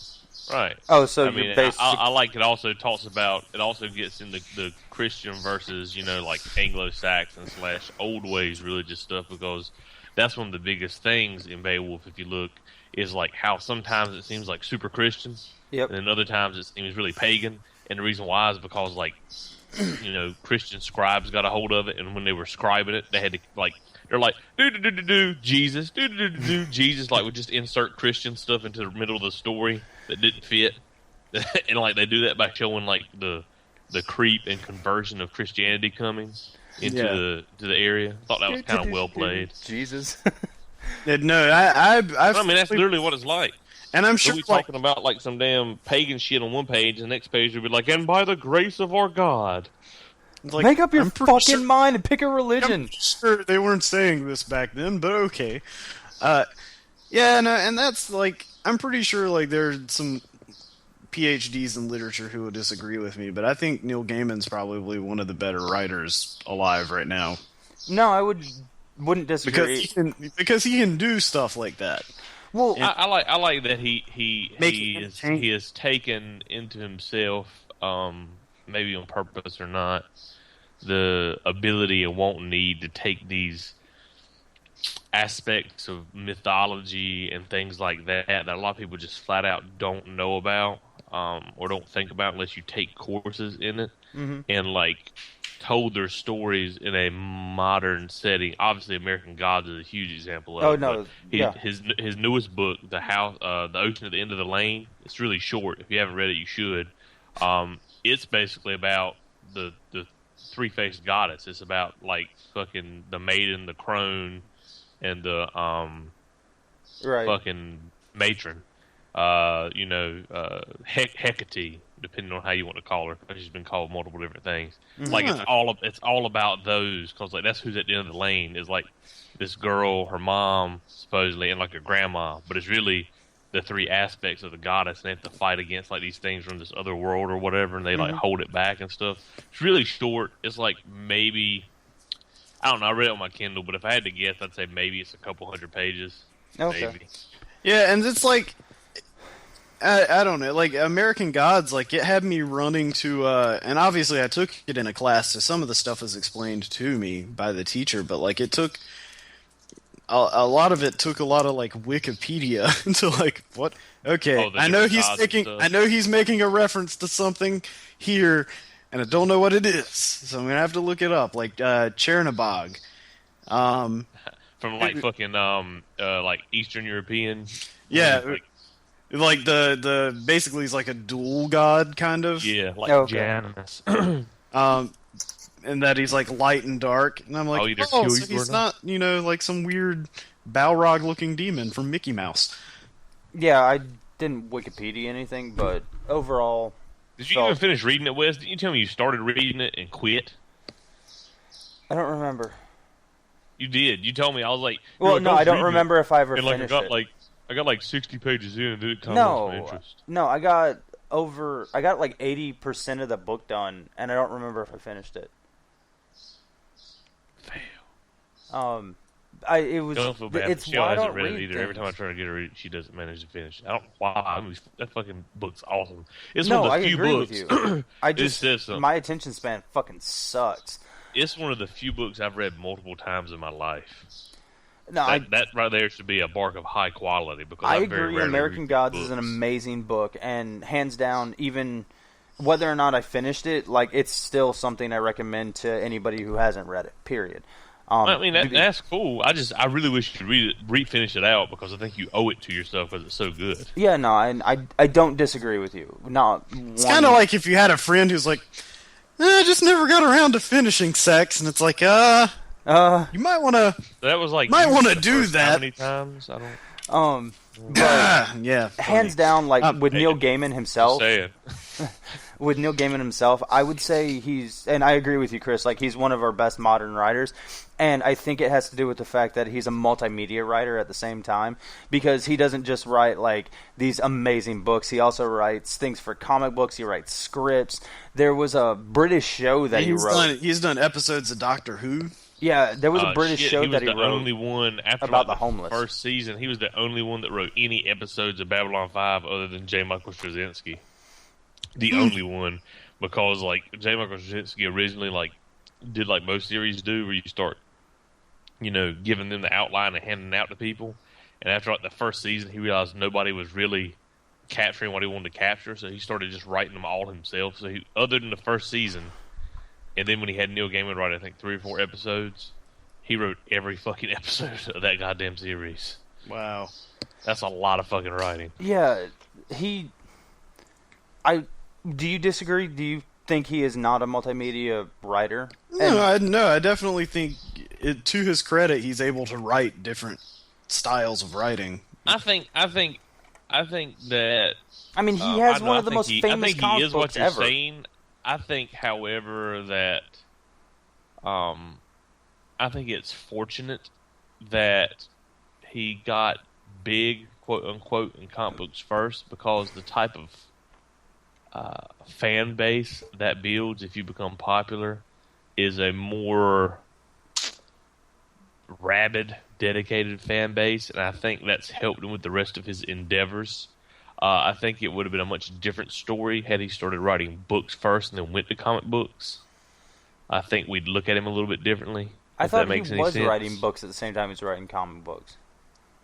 Right. Oh, so I mean, I like it. Also talks about it. Also gets into the Christian versus like Anglo-Saxon / old ways religious stuff, because that's one of the biggest things in Beowulf. If you look, is like how sometimes it seems like super Christian, and then other times it seems really pagan. And the reason why is because like Christian scribes got a hold of it, and when they were scribing it, they had to like. They're like, Jesus, Jesus, like would just insert Christian stuff into the middle of the story that didn't fit. And like they do that by showing like the creep and conversion of Christianity coming into the area. I thought that was kind of well played. Jesus. No, I mean, that's literally what it's like. And I'm sure we'll be talking about like some damn pagan shit on one page, and the next page will be like, and by the grace of our God. Like, make up your fucking mind and pick a religion. I'm sure they weren't saying this back then, but okay. And that's like, I'm pretty sure like there's some PhDs in literature who would disagree with me, but I think Neil Gaiman's probably one of the better writers alive right now. No, I wouldn't disagree because he can do stuff like that. Well, I like that he has taken into himself, maybe on purpose or not, the ability and won't need to take these aspects of mythology and things like that a lot of people just flat out don't know about, or don't think about unless you take courses in it, and like told their stories in a modern setting. Obviously, American Gods is a huge example of his newest book, The Ocean at the End of the Lane. It's really short. If you haven't read it, you should. It's basically about the three-faced goddess. It's about like fucking the maiden, the crone, and the fucking matron. Hecate, depending on how you want to call her, because she's been called multiple different things. Like it's all about those, because like that's who's at the end of the lane, is like this girl, her mom supposedly, and like her grandma. But it's really the three aspects of the goddess, and they have to fight against like these things from this other world or whatever, and they like hold it back and stuff. It's really short. It's like maybe, I don't know, I read it on my Kindle, but if I had to guess, I'd say maybe it's a couple hundred pages. Okay. Maybe. Yeah, and it's like, I don't know, like American Gods, like it had me running to, and obviously I took it in a class, so some of the stuff was explained to me by the teacher, but like it took, a lot of it took a lot of like Wikipedia to like, what? Okay, I know he's making a reference to something here, and I don't know what it is, so I'm gonna have to look it up. Like Chernobog. From like fucking like Eastern European. Yeah, like the basically he's like a dual god kind of. Yeah, like Okay. Janus. And that he's like light and dark, and I'm like, I'll either oh, kill so you or he's not. not, like some weird Balrog looking demon from Mickey Mouse. Yeah, I didn't Wikipedia anything, but overall, Did you felt- even finish reading it, Wes? Didn't you tell me you started reading it and quit? I don't remember. You did. You told me. I was like, Well, "You're no, like, I don't read it." remember if I ever And like finished I got it. I got like 60 pages in, and it kind of lost my No, interest. no, I got like 80% of the book done, and I don't remember if I finished it. Fail. It was. Don't feel bad. It's She why I hasn't don't read read it either. Every things. time I try to get her to read it, she doesn't manage to finish it. I don't know why. I mean, that fucking book's awesome. It's No, one I of the few agree books. with you. I It just says something. my attention span fucking sucks. It's one of the few books I've read multiple times in my life. No, That right there should be a mark of high quality because I I very agree. rarely American read Gods books. is an amazing book, and hands down, even whether or not I finished it, like it's still something I recommend to anybody who hasn't read it. Period. I mean, that's cool. I really wish you could finish it out because I think you owe it to yourself because it's so good. Yeah, no, I don't disagree with you. Not It's kind of like if you had a friend who's like, I just never got around to finishing sex, and it's like, you might want to. That was like Might you wanna the do first that. How many times? I don't. Yeah, hands down, like with Neil Gaiman Just himself. saying. With Neil Gaiman himself, I would say and I agree with you, Chris, like he's one of our best modern writers, and I think it has to do with the fact that he's a multimedia writer at the same time, because he doesn't just write like these amazing books, he also writes things for comic books, he writes scripts. There was a British show that he wrote. He's done episodes of Doctor Who. Yeah, there was a British Shit, show he was that he the wrote. only one after about like, the homeless. first season. He was the only one that wrote any episodes of Babylon 5 other than J. Michael Straczynski. The only one, because like J. Michael Straczynski originally like did like most series do, where you start, giving them the outline and handing it out to people. And after like the first season, he realized nobody was really capturing what he wanted to capture, so he started just writing them all himself. So other than the first season, and then when he had Neil Gaiman write, I think 3 or 4 episodes, he wrote every fucking episode of that goddamn series. Wow. That's a lot of fucking writing. Yeah, do you disagree? Do you think he is not a multimedia writer? No, I definitely think, to his credit, he's able to write different styles of writing. I think that I mean, he has one of the most I famous think he comic is what books you're ever. saying. I think, however, that I think it's fortunate that he got big, quote unquote, in comic books first, because the type of fan base that builds if you become popular is a more rabid, dedicated fan base, and I think that's helped him with the rest of his endeavors. I think it would have been a much different story had he started writing books first and then went to comic books. I think we'd look at him a little bit differently. I if thought that makes he any was sense. writing books at the same time he was writing comic books.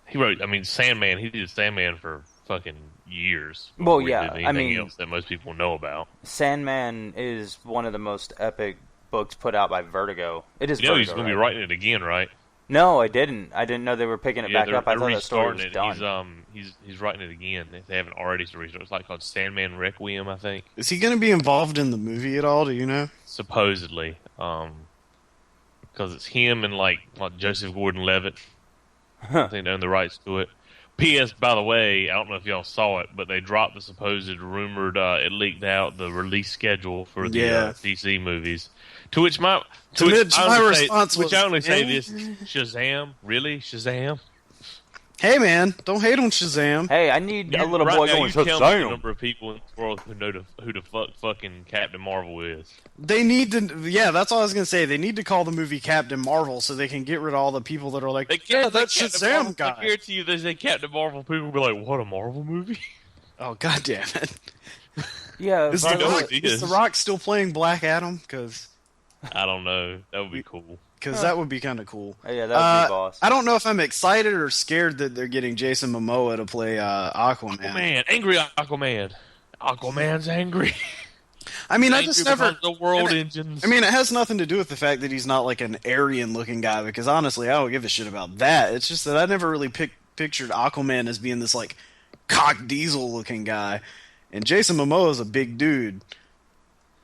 He wrote, Sandman. He did Sandman for fucking years. Well, before he yeah, did I anything mean- else that most people know about. Sandman is one of the most epic books put out by Vertigo. It is You know Vertigo, he's going to be right? writing it again, right? No, I didn't. I didn't know they were picking it back they're- up. I they're thought that story was restarting done. it. He's writing it again. If they haven't already started. It's like called Sandman Requiem, I think. Is he going to be involved in the movie at all? Do you know? Supposedly, because it's him and like Joseph Gordon-Levitt. I think they own the rights to it. P.S. By the way, I don't know if y'all saw it, but they dropped the supposed rumored. It leaked out the release schedule for the DC movies. To which my response was, I only say "Eh?" this: Shazam, really, Shazam. Hey, man, don't hate on Shazam. Hey, I need a little Right boy now, going you tell me the Shazam. number of people in the world who know who the fucking Captain Marvel is. They need to, yeah, that's all I was going to say. They need to call the movie Captain Marvel so they can get rid of all the people that are like, They yeah, can't that's say Captain Marvel. Shazam guy. I guarantee you, they say Captain Marvel. People will be like, "What, a Marvel movie?" Oh, god damn it. Yeah, Is, by the the way, Rock- is The Rock still playing Black Adam? Because I don't know. That would be cool. that would be kind of cool. yeah, that would be boss. I don't know if I'm excited or scared that they're getting Jason Momoa to play Aquaman. Man, angry Aquaman. Aquaman's angry. I mean, I Angry just never. behind the world and engines. I mean, it has nothing to do with the fact that he's not like an Aryan-looking guy. Because honestly, I don't give a shit about that. It's just that I never really pictured Aquaman as being this like cock diesel-looking guy, and Jason Momoa is a big dude.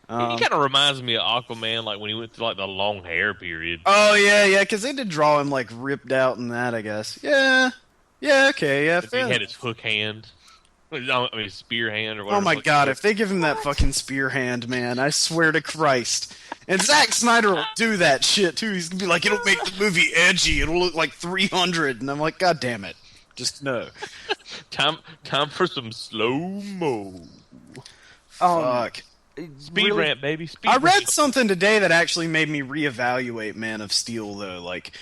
He kind of reminds me of Aquaman, like when he went through like the long hair period. Oh yeah, because they did draw him like ripped out in that, I guess. Yeah, okay, yeah. If he had his hook hand, I mean his spear hand or Oh whatever. my god, if they give him that fucking spear hand, man, I swear to Christ. And Zack Snyder will do that shit too. He's gonna be like, it'll make the movie edgy. It'll look like 300, and I'm like, god damn it, just no. time for some slow mo. Fuck. Speed really- ramp, baby. Speed I read ramp. something today that actually made me reevaluate Man of Steel, though, like,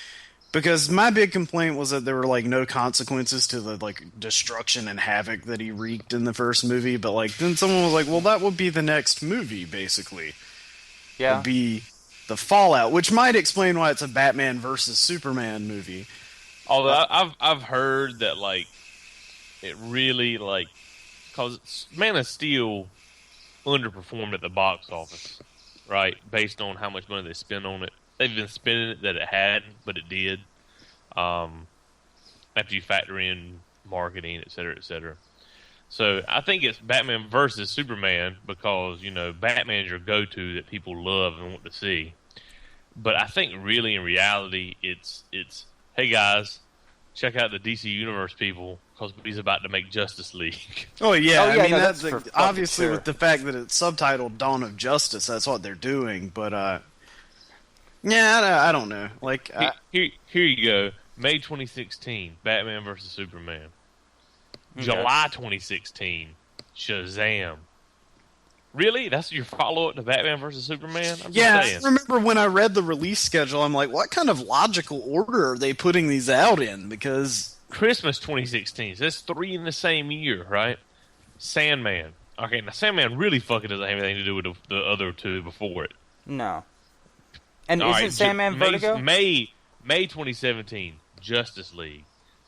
because my big complaint was that there were like no consequences to the like destruction and havoc that he wreaked in the first movie. But like, then someone was like, "Well, that would be the next movie, basically. Yeah. Would be the Fallout," which might explain why it's a Batman versus Superman movie. Although I've heard that like it really like because Man of Steel underperformed at the box office, right? Based on how much money they spent on it. They've been spending it that it hadn't, but it did. After you factor in marketing, et cetera, et cetera. So I think it's Batman versus Superman because, you know, Batman's your go-to that people love and want to see. But I think really in reality, it's hey guys, check out the DC Universe people because he's about to make Justice League. Oh yeah, Oh, yeah, I mean no, that's that's for fucking obviously sure. with the fact that it's subtitled "Dawn of Justice." That's what they're doing, but yeah, I don't know. Like, Here you go. May 2016, Batman versus Superman. July 2016, Shazam. Really? That's your follow-up to Batman versus Superman? I'm yeah, just I saying. remember when I read the release schedule, I'm like, what kind of logical order are they putting these out in? Because Christmas 2016. So that's 3 in the same year, right? Sandman. Okay, now Sandman really fucking doesn't have anything to do with the other two before it. No. And All isn't right, Sandman Vertigo? May 2017, Justice League.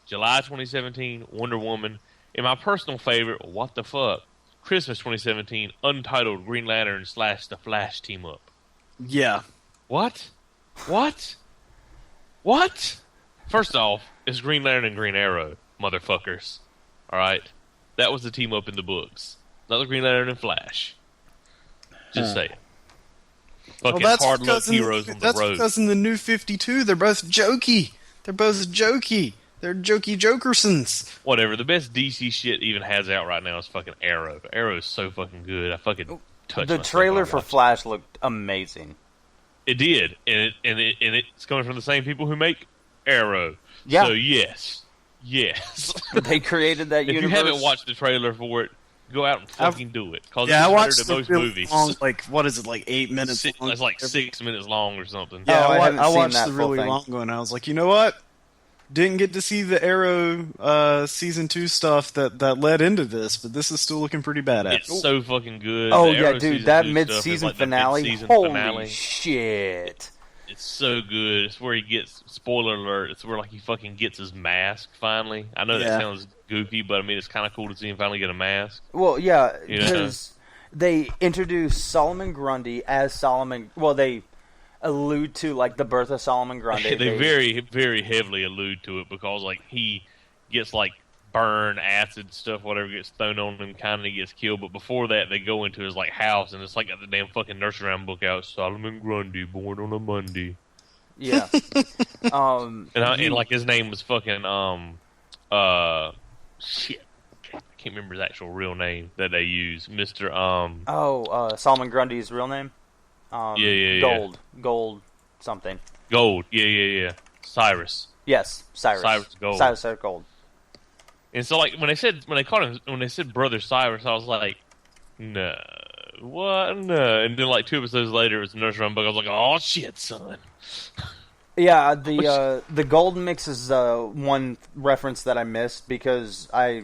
July 2017, Wonder Woman. And my personal favorite, what the fuck? Christmas 2017, Untitled Green Lantern / The Flash team up. yeah, What? What? What? First off, it's Green Lantern and Green Arrow, motherfuckers. Alright? That was the team up in the books. Not the Green Lantern and Flash. Just saying. Fucking hard luck heroes on the that's road. because in the New 52, they're both jokey. They're jokey Jokersons. Whatever. The best DC shit even has out right now is fucking Arrow. Arrow is so fucking good. I fucking touched The myself trailer when I for watched Flash looked amazing. it. It did, and it's coming from the same people who make Arrow. Yeah. So yes. They created that If universe. you haven't watched the trailer for it, go out and fucking do it. Cause Yeah, I it's watched better the than most really movies. long, like what is it, like 8 minutes? long? It's like 6 minutes long or something. Yeah, Oh, I haven't I seen watched that the full really thing. long one. And I was like, you know what? Didn't get to see the Arrow season 2 stuff that led into this, but this is still looking pretty badass. It's so fucking good. Oh The yeah, Arrow dude, season that 2 stuff is mid-season like the finale. mid-season Holy finale. shit! It's so good. It's where he gets, spoiler alert, it's where like he fucking gets his mask finally. I know Yeah. that sounds goofy, but I mean it's kind of cool to see him finally get a mask. Well, yeah, You know? because they introduced Solomon Grundy as Solomon. Well, they allude to like the birth of Solomon Grundy. They very, very heavily allude to it because like he gets like burn, acid stuff, whatever gets thrown on him, kind of gets killed. But before that, they go into his like house, and it's like got the damn fucking nursery rhyme book out. Solomon Grundy, born on a Monday, Yeah. and like his name was fucking shit. I can't remember his actual real name that they use, Mister Solomon Grundy's real name. Yeah. Gold, something. Gold. Yeah. Cyrus. Yes, Cyrus. Cyrus Gold. Cyrus Gold. And so like when they said Brother Cyrus, I was like, no, what? No. And then like 2 episodes later, it was the nursery rhyme book. I was like, oh shit, son. Yeah, the gold mix is one reference that I missed because I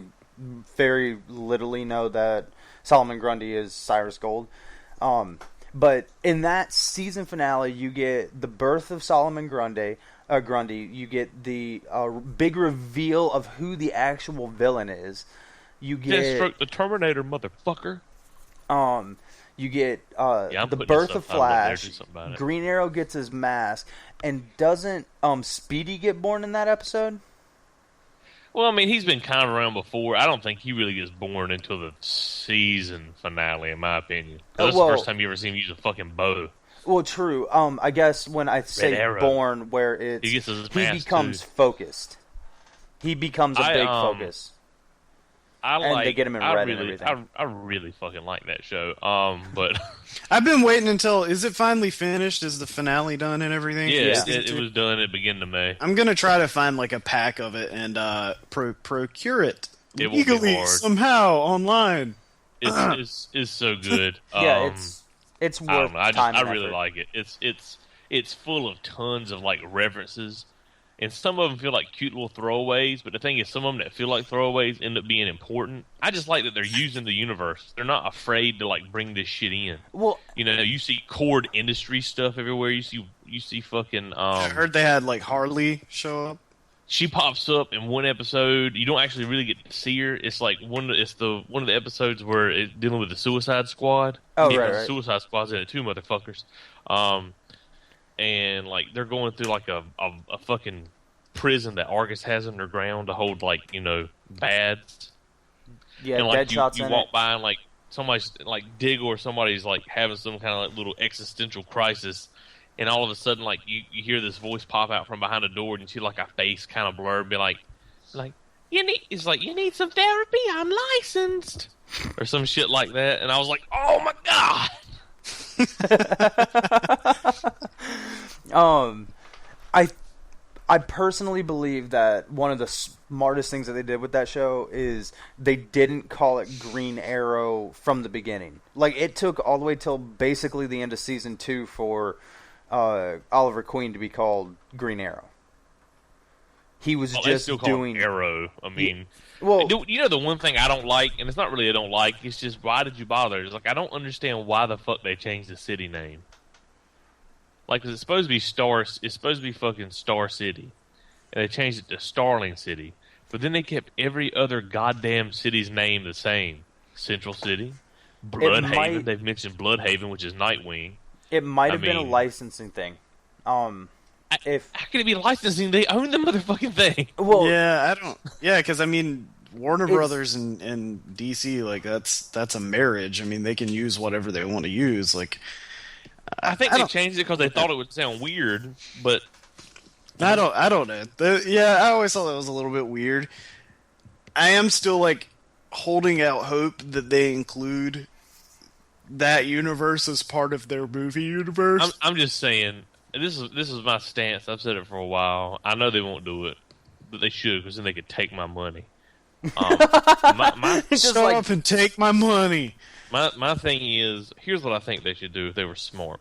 very literally know that Solomon Grundy is Cyrus Gold. But in that season finale, you get the birth of Solomon Grundy. You get the big reveal of who the actual villain is. You get Deathstroke the Terminator, motherfucker. You get I'm the putting birth this of subtitle up there, Flash. do something about it. Green Arrow gets his mask, and doesn't Speedy get born in that episode? Well, I mean, he's been kind of around before. I don't think he really gets born until the season finale, in my opinion. That's well- the first time you ever see him use a fucking bow. Well, true. I guess when I say Arrow. born, where it's He gets his he mask, becomes too. focused. He becomes a I, big um, focus. I And like. they get him in I red and really, everything. I really fucking like that show. But I've been waiting until is it finally finished? Is the finale done and everything? yeah, Yeah. it was done at the beginning of May. I'm gonna try to find like a pack of it and procure it It won't be legally hard. somehow online. It's so good. Yeah, it's worth I don't know. time I and really effort. like it. It's full of tons of like references, and some of them feel like cute little throwaways. But the thing is, some of them that feel like throwaways end up being important. I just like that they're using the universe. They're not afraid to like bring this shit in. Well, You know, you see Cord Industry stuff everywhere. You see fucking. I heard they had like Harley show up. She pops up in one episode. You don't actually really get to see her. It's like one of the episodes where it's dealing with the Suicide Squad. Oh, Yeah, right, the right. Suicide Squad's in it too, motherfuckers. And like they're going through like a fucking prison that Argus has underground to hold like bads. yeah, And like Deadshot's you in walk it. by and like somebody's like Diggle or somebody's like having some kind of like little existential crisis. And all of a sudden, like you hear this voice pop out from behind a door, and you see like a face kind of blurred, be like you need some therapy. I'm licensed, or some shit like that. And I was like, oh my god. I personally believe that one of the smartest things that they did with that show is they didn't call it Green Arrow from the beginning. Like, it took all the way till basically the end of season 2 for Oliver Queen to be called Green Arrow. He was Well, they just still call doing him Arrow. I mean, well, you know the one thing I don't like, and it's not really I don't like. It's just why did you bother? It's like I don't understand why the fuck they changed the city name. Like, 'cause it's supposed to be It's supposed to be fucking Star City, and they changed it to Starling City. But then they kept every other goddamn city's name the same. Central City, Bloodhaven. might- They've mentioned Bloodhaven, which is Nightwing. it might have been a mean- licensing thing. If How can it be licensing? They own the motherfucking thing. well, Yeah, I don't. Yeah, because I mean, Warner It's- Brothers and DC, like that's a marriage. I mean, they can use whatever they want to use. Like, I think I they don't- changed it because they thought it would sound weird, but I don't know. Yeah, I always thought that was a little bit weird. I am still like holding out hope that they include that universe as part of their movie universe. I'm just saying this is my stance. I've said it for a while. I know they won't do it, but they should because then they could take my money. My just Shut like up and take my money. my thing is, here's what I think they should do if they were smart.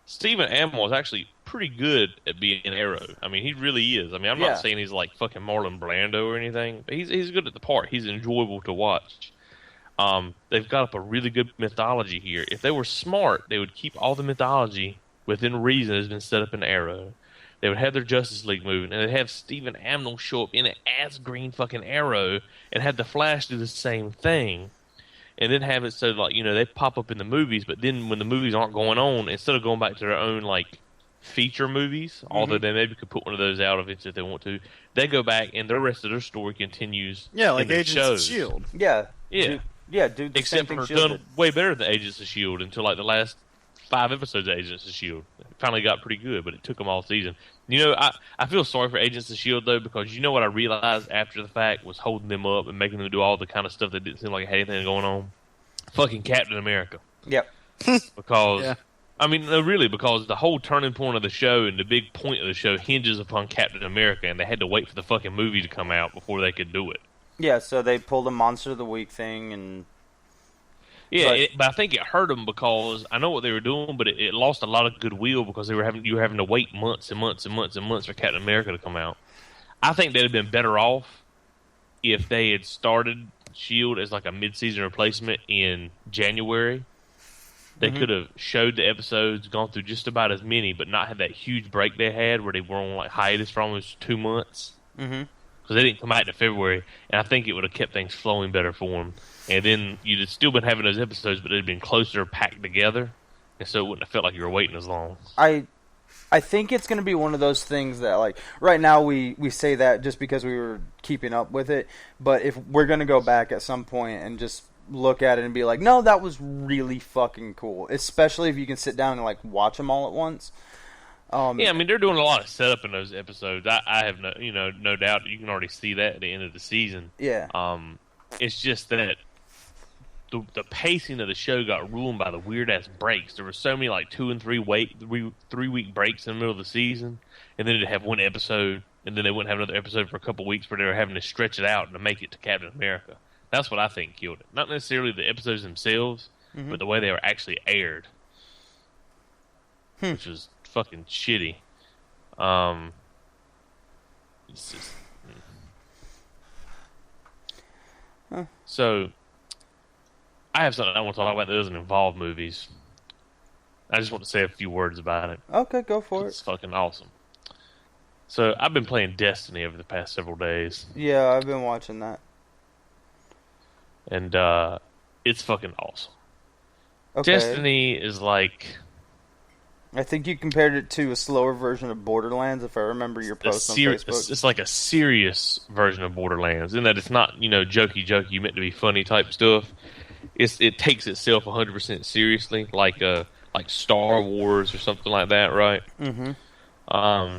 Stephen Amell is actually pretty good at being an Arrow. I mean, he really is. I mean, I'm Yeah. not saying he's like fucking Marlon Brando or anything, but he's good at the part. He's enjoyable to watch. They've got up a really good mythology here. If they were smart, they would keep all the mythology within reason has been set up in Arrow. They would have their Justice League movie, and they'd have Stephen Amell show up in it as Green fucking Arrow, and have the Flash do the same thing. And then have it so like they pop up in the movies, but then when the movies aren't going on, instead of going back to their own like feature movies, although they maybe could put one of those out if they want to, they go back and the rest of their story continues. Yeah, like in the Agents of shows. Shield. yeah, Yeah. dude. The Except same thing for Shield done did. way better than Agents of Shield until like the last 5 episodes of Agents of Shield. It finally got pretty good, but it took them all season. I feel sorry for Agents of Shield though, because what I realized after the fact was holding them up and making them do all the kind of stuff that didn't seem like it had anything going on. Fucking Captain America. Yep. Because Yeah. I mean, no, really, because the whole turning point of the show and the big point of the show hinges upon Captain America, and they had to wait for the fucking movie to come out before they could do it. Yeah, so they pulled a Monster of the Week thing, and Yeah, But- but I think it hurt them because I know what they were doing, but it lost a lot of goodwill because you were having to wait months and months and months and months for Captain America to come out. I think they'd have been better off if they had started Shield as like a mid-season replacement in January. They could have showed the episodes, gone through just about as many, but not had that huge break they had where they were on like hiatus for almost 2 months. because they didn't come out in February, and I think it would have kept things flowing better for them. And then you'd have still been having those episodes, but they'd been closer, packed together, and so it wouldn't have felt like you were waiting as long. I think it's going to be one of those things that, like, right now we say that just because we were keeping up with it, but if we're going to go back at some point and just look at it and be like, no, that was really fucking cool, especially if you can sit down and, like, watch them all at once. Yeah, I mean, they're doing a lot of setup in those episodes. I have no doubt you can already see that at the end of the season. Yeah. It's just that the pacing of the show got ruined by the weird ass breaks. There were so many like 2 and 3 week breaks in the middle of the season, and then they'd have one episode, and then they wouldn't have another episode for a couple weeks, where they were having to stretch it out to make it to Captain America. That's what I think killed it. Not necessarily the episodes themselves, but the way they were actually aired, which was fucking shitty. It's just, So, I have something I want to talk about that doesn't involve movies. I just want to say a few words about it. Okay, go for It's it. fucking awesome. So, I've been playing Destiny over the past several days, Yeah, I've been watching that. and it's fucking awesome. Okay. Destiny is like I think you compared it to a slower version of Borderlands, if I remember your a post on serious. Facebook. It's like a serious version of Borderlands, in that it's not jokey meant to be funny type stuff. It takes itself 100% seriously, like Star Wars or something like that, right? Mm-hmm.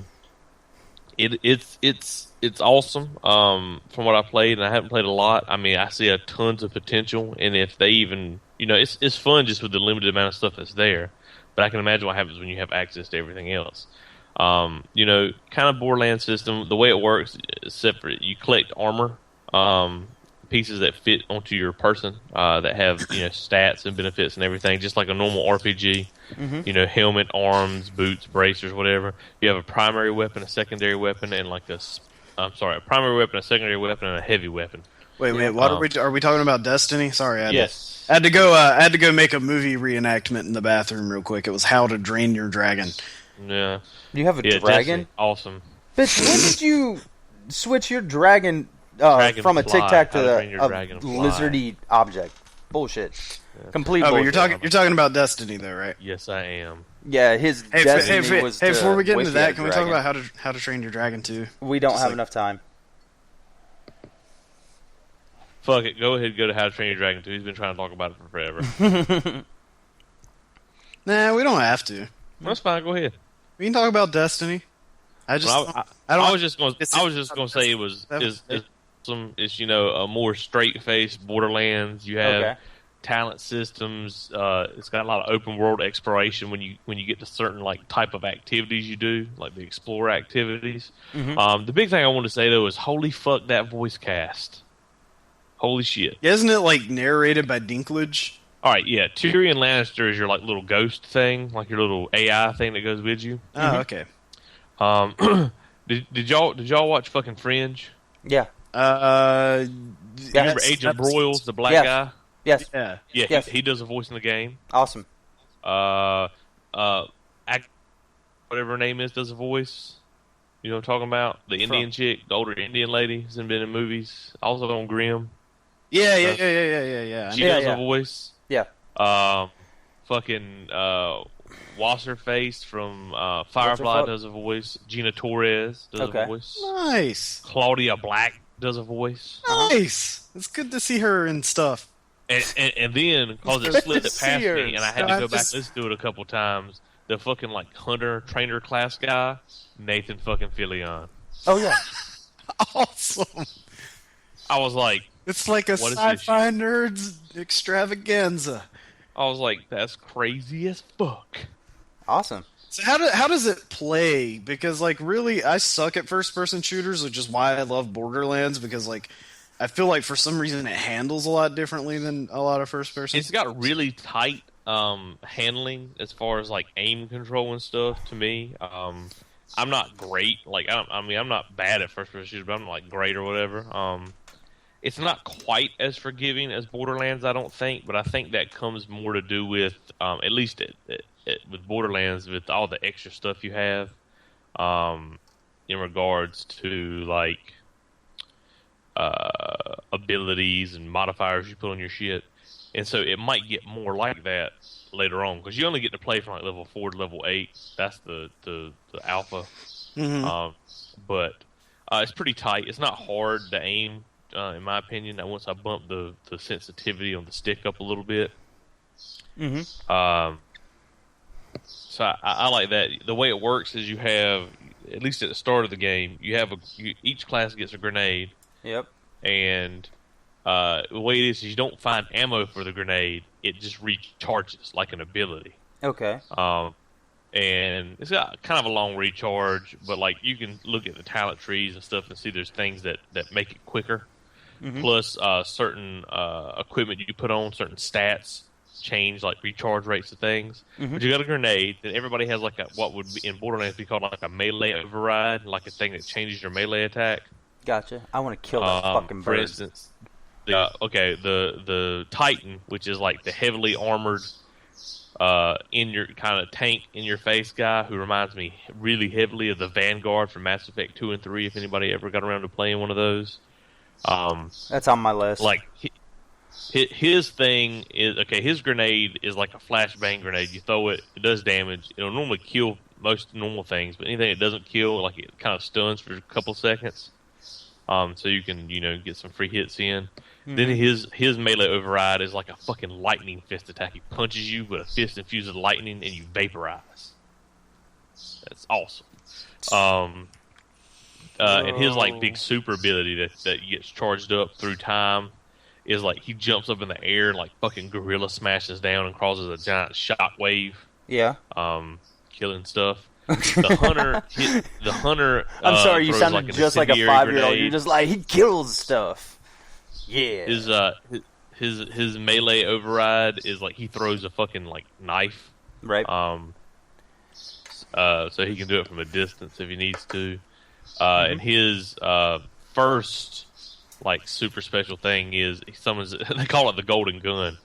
It's awesome. From what I played, and I haven't played a lot. I mean, I see a tons of potential, and if they even, it's fun just with the limited amount of stuff that's there. But I can imagine what happens when you have access to everything else. Kind of Borderlands system. The way it works is separate. You collect armor, pieces that fit onto your person, that have stats and benefits and everything, just like a normal RPG. Mm-hmm. Helmet, arms, boots, bracers, whatever. You have a primary weapon, a secondary weapon, and a primary weapon, a secondary weapon, and a heavy weapon. Wait, what are we talking about? Destiny? Sorry, I had to go make a movie reenactment in the bathroom real quick. It was How to Drain Your Dragon. Yeah. You have a dragon? Destiny, awesome. Bitch, when did you switch your dragon from a Dragonfly. Tic Tac How to to Train Your a Dragonfly. lizardy object? Bullshit. Complete Oh, bullshit. but you're talking about Destiny though, right? Yes, I am. Yeah, his destiny was to before we get into voice that, the can we talk dragon. about How to Train Your Dragon 2? We don't Just have like- enough time. Fuck it. Go ahead and go to How to Train Your Dragon 2. He's been trying to talk about it for forever. Nah, we don't have to. That's fine. Go ahead. We can talk about Destiny. I just I was just going it's- to say it was is some. It's a more straight faced Borderlands. You have Okay. talent systems. It's got a lot of open world exploration when you get to certain like type of activities you do, like the explorer activities. Mhm. The big thing I want to say though is holy fuck that voice cast. Holy shit. Isn't it like narrated by Dinklage? All right, yeah. Tyrion Lannister is your like little ghost thing, like your little AI thing that goes with you. Oh, okay. Did y'all watch fucking Fringe? Yeah. You remember Agent Broyles, the black Yes. guy? Yes. Yeah. Yeah, Yes. he does a voice in the game. Awesome. Whatever her name is, does a voice. You know what I'm talking about? The Indian chick, the older Indian lady, who's been in movies. Also on Grimm. Yeah. She Yeah, does yeah. a voice. Yeah. Fucking Wasserface from Firefly fuck? does a voice. Gina Torres does Okay. a voice. Nice. Claudia Black does a voice. Nice. It's good to see her and stuff. And then, because it Good slipped to it past see her. me, and I had to go back and listen to it a couple times, the fucking, like, hunter, trainer class guy, Nathan fucking Fillion. Oh yeah. Awesome. I was like, It's like a What is this sci-fi nerds extravaganza. that's crazy as fuck. Awesome. So how does it play? Because like really, I suck at first-person shooters, which is why I love Borderlands. Because like, I feel like for some reason it handles a lot differently than a lot of first-person. It's got really tight handling as far as, like, aim control and stuff to me. I'm not great. Like, I'm not bad at first-person shooters, but I'm not, like, great or whatever. It's not quite as forgiving as Borderlands, I don't think, but I think that comes more to do with, at least with Borderlands, with all the extra stuff you have, in regards to, like, abilities and modifiers you put on your shit, and so it might get more like that later on because you only get to play from like level 4 to level 8. That's the alpha. But it's pretty tight. It's not hard to aim, in my opinion. Now, once I bump the sensitivity on the stick up a little bit, so I like that. The way it works is you have, at least at the start of the game, you have each class gets a grenade. Yep. And the way it is you don't find ammo for the grenade. It just recharges like an ability. Okay. And it's got kind of a long recharge, but like you can look at the talent trees and stuff and see there's things that make it quicker. Plus, certain equipment you put on, certain stats change, like recharge rates of things. But you got a grenade, and everybody has like what would be in Borderlands be called like a melee override, like a thing that changes your melee attack. Gotcha. I want to kill that fucking bird. For instance, the Titan, which is like the heavily armored, in your kind of tank in your face guy, who reminds me really heavily of the Vanguard from Mass Effect 2 and 3. If anybody ever got around to playing one of those, that's on my list. Like his thing is his grenade is like a flashbang grenade. You throw it, it does damage. It'll normally kill most normal things, but anything it doesn't kill, like it kind of stuns for a couple seconds. So you can, get some free hits in. Then his melee override is like a fucking lightning fist attack. He punches you with a fist infused with lightning, and you vaporize. That's awesome. And his like big super ability that gets charged up through time is like he jumps up in the air and like fucking gorilla smashes down and causes a giant shock wave. Yeah. Killing stuff. The hunter. I'm sorry, you sounded like just like a 5-year-old. You're just like, he kills stuff. Yeah. His melee override is like he throws a fucking like knife. Right. So he can do it from a distance if he needs to. And his first like super special thing is he summons. They call it the Golden Gun.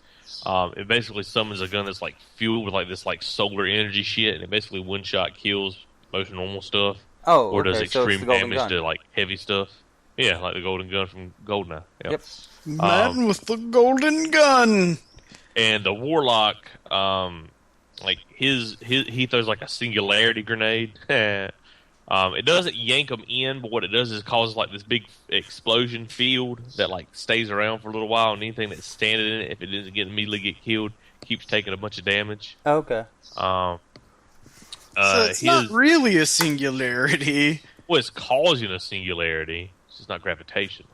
It basically summons a gun that's like fueled with like this like solar energy shit, and it basically one shot kills most normal stuff. Oh, or does okay, extreme so damage to like heavy stuff. Yeah, like the Golden Gun from Goldeneye. Yep. Man with the golden gun. And the Warlock, like he throws like a singularity grenade. It doesn't yank them in, but what it does is causes like this big explosion field that like stays around for a little while, and anything that's standing in it, if it doesn't immediately get killed, keeps taking a bunch of damage. Okay. So it's not really a singularity. Well, it's causing a singularity. It's just not gravitational.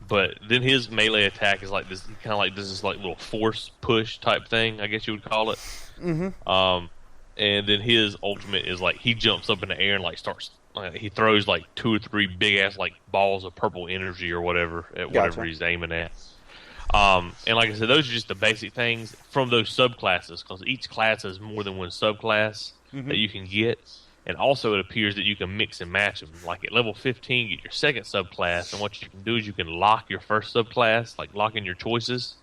But then his melee attack is like this, kind of like this like little force push type thing, I guess you would call it. And then his ultimate is like he jumps up in the air and like starts. He throws like 2 or 3 big ass like balls of purple energy or whatever at whatever he's aiming at. And like I said, those are just the basic things from those subclasses, because each class has more than one subclass that you can get. And also it appears that you can mix and match them. Like at level 15, get your second subclass, and what you can do is you can lock your first subclass, like lock in your choices,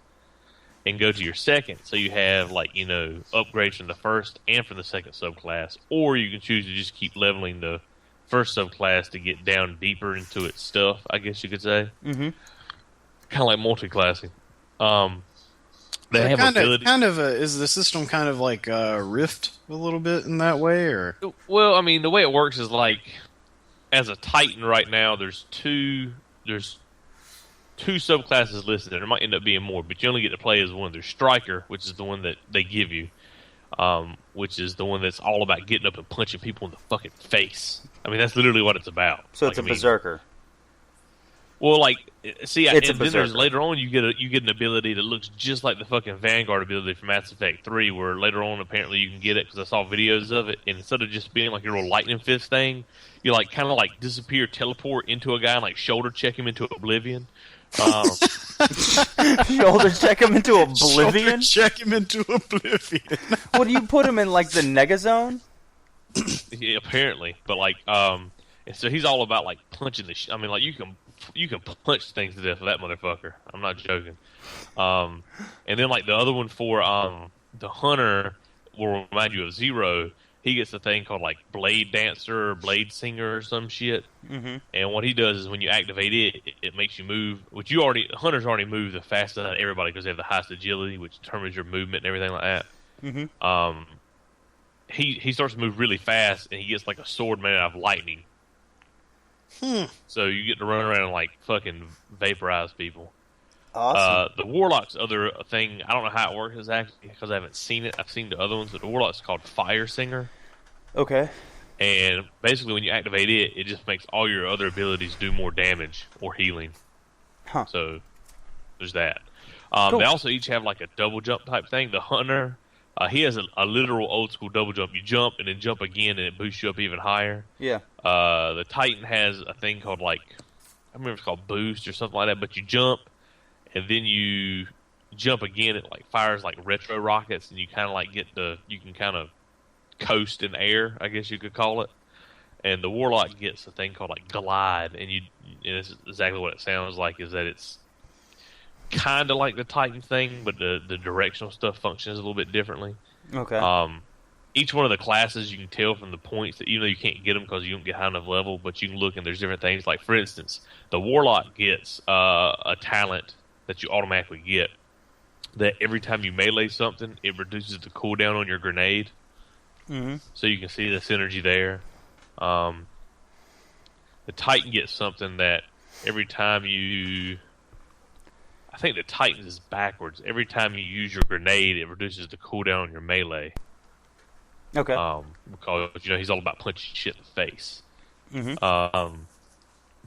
and go to your second. So you have like, upgrades from the first and from the second subclass. Or you can choose to just keep leveling the first subclass to get down deeper into its stuff, I guess you could say. Kind of like multi-classing. They have ability. Is the system kind of like Rift a little bit in that way, or? Well, I mean, the way it works is like, as a Titan right now, there's two subclasses listed. There might end up being more, but you only get to play as one. There's Striker, which is the one that they give you, which is the one that's all about getting up and punching people in the fucking face. I mean, that's literally what it's about. So it's a berserker. Well, like, see, It's a and then berserker. later on you get an ability that looks just like the fucking Vanguard ability from Mass Effect 3, where later on apparently you can get it, because I saw videos of it, and instead of just being like your little lightning fist thing, you like kind of like disappear, teleport into a guy, and like shoulder check him into oblivion. Shoulder check him into oblivion? Shoulder check him into oblivion. What do you put him in, like the Negazone? Yeah, apparently, but like, and so he's all about like punching the. I mean, like you can punch things to death with that motherfucker. I'm not joking. And then like the other one for the Hunter will remind you of Zero, he gets a thing called like Blade Dancer or Blade Singer or some shit. Mm-hmm. And what he does is when you activate it, it makes you move. Which hunters already move the fastest out of everybody because they have the highest agility, which determines your movement and everything like that. Mm-hmm. He starts to move really fast, and he gets like a sword made out of lightning. So you get to run around and like fucking vaporize people. Awesome. The Warlock's other thing, I don't know how it works exactly because I haven't seen it. I've seen the other ones, but the Warlock's called Fire Singer. Okay. And basically, when you activate it, it just makes all your other abilities do more damage or healing. Huh. So there's that. Cool. They also each have like a double jump type thing. The Hunter, he has a literal old school double jump. You jump and then jump again, and it boosts you up even higher. Yeah. The Titan has a thing called like, I remember it's called Boost or something like that. But you jump, and then you jump again. It like fires like retro rockets, and you kind of like you can kind of coast in air, I guess you could call it. And the Warlock gets a thing called like Glide, and it's exactly what it sounds like. Is that it's kind of like the Titan thing, but the directional stuff functions a little bit differently. Okay. Each one of the classes, you can tell from the points that even though you can't get them because you don't get high enough level, but you can look and there's different things. Like for instance, the Warlock gets a talent that you automatically get that every time you melee something, it reduces the cooldown on your grenade. Mm-hmm. So you can see the synergy there. The Titan gets something that every time I think the Titan is backwards. Every time you use your grenade, it reduces the cooldown on your melee. Okay. Because he's all about punching shit in the face. Mm-hmm.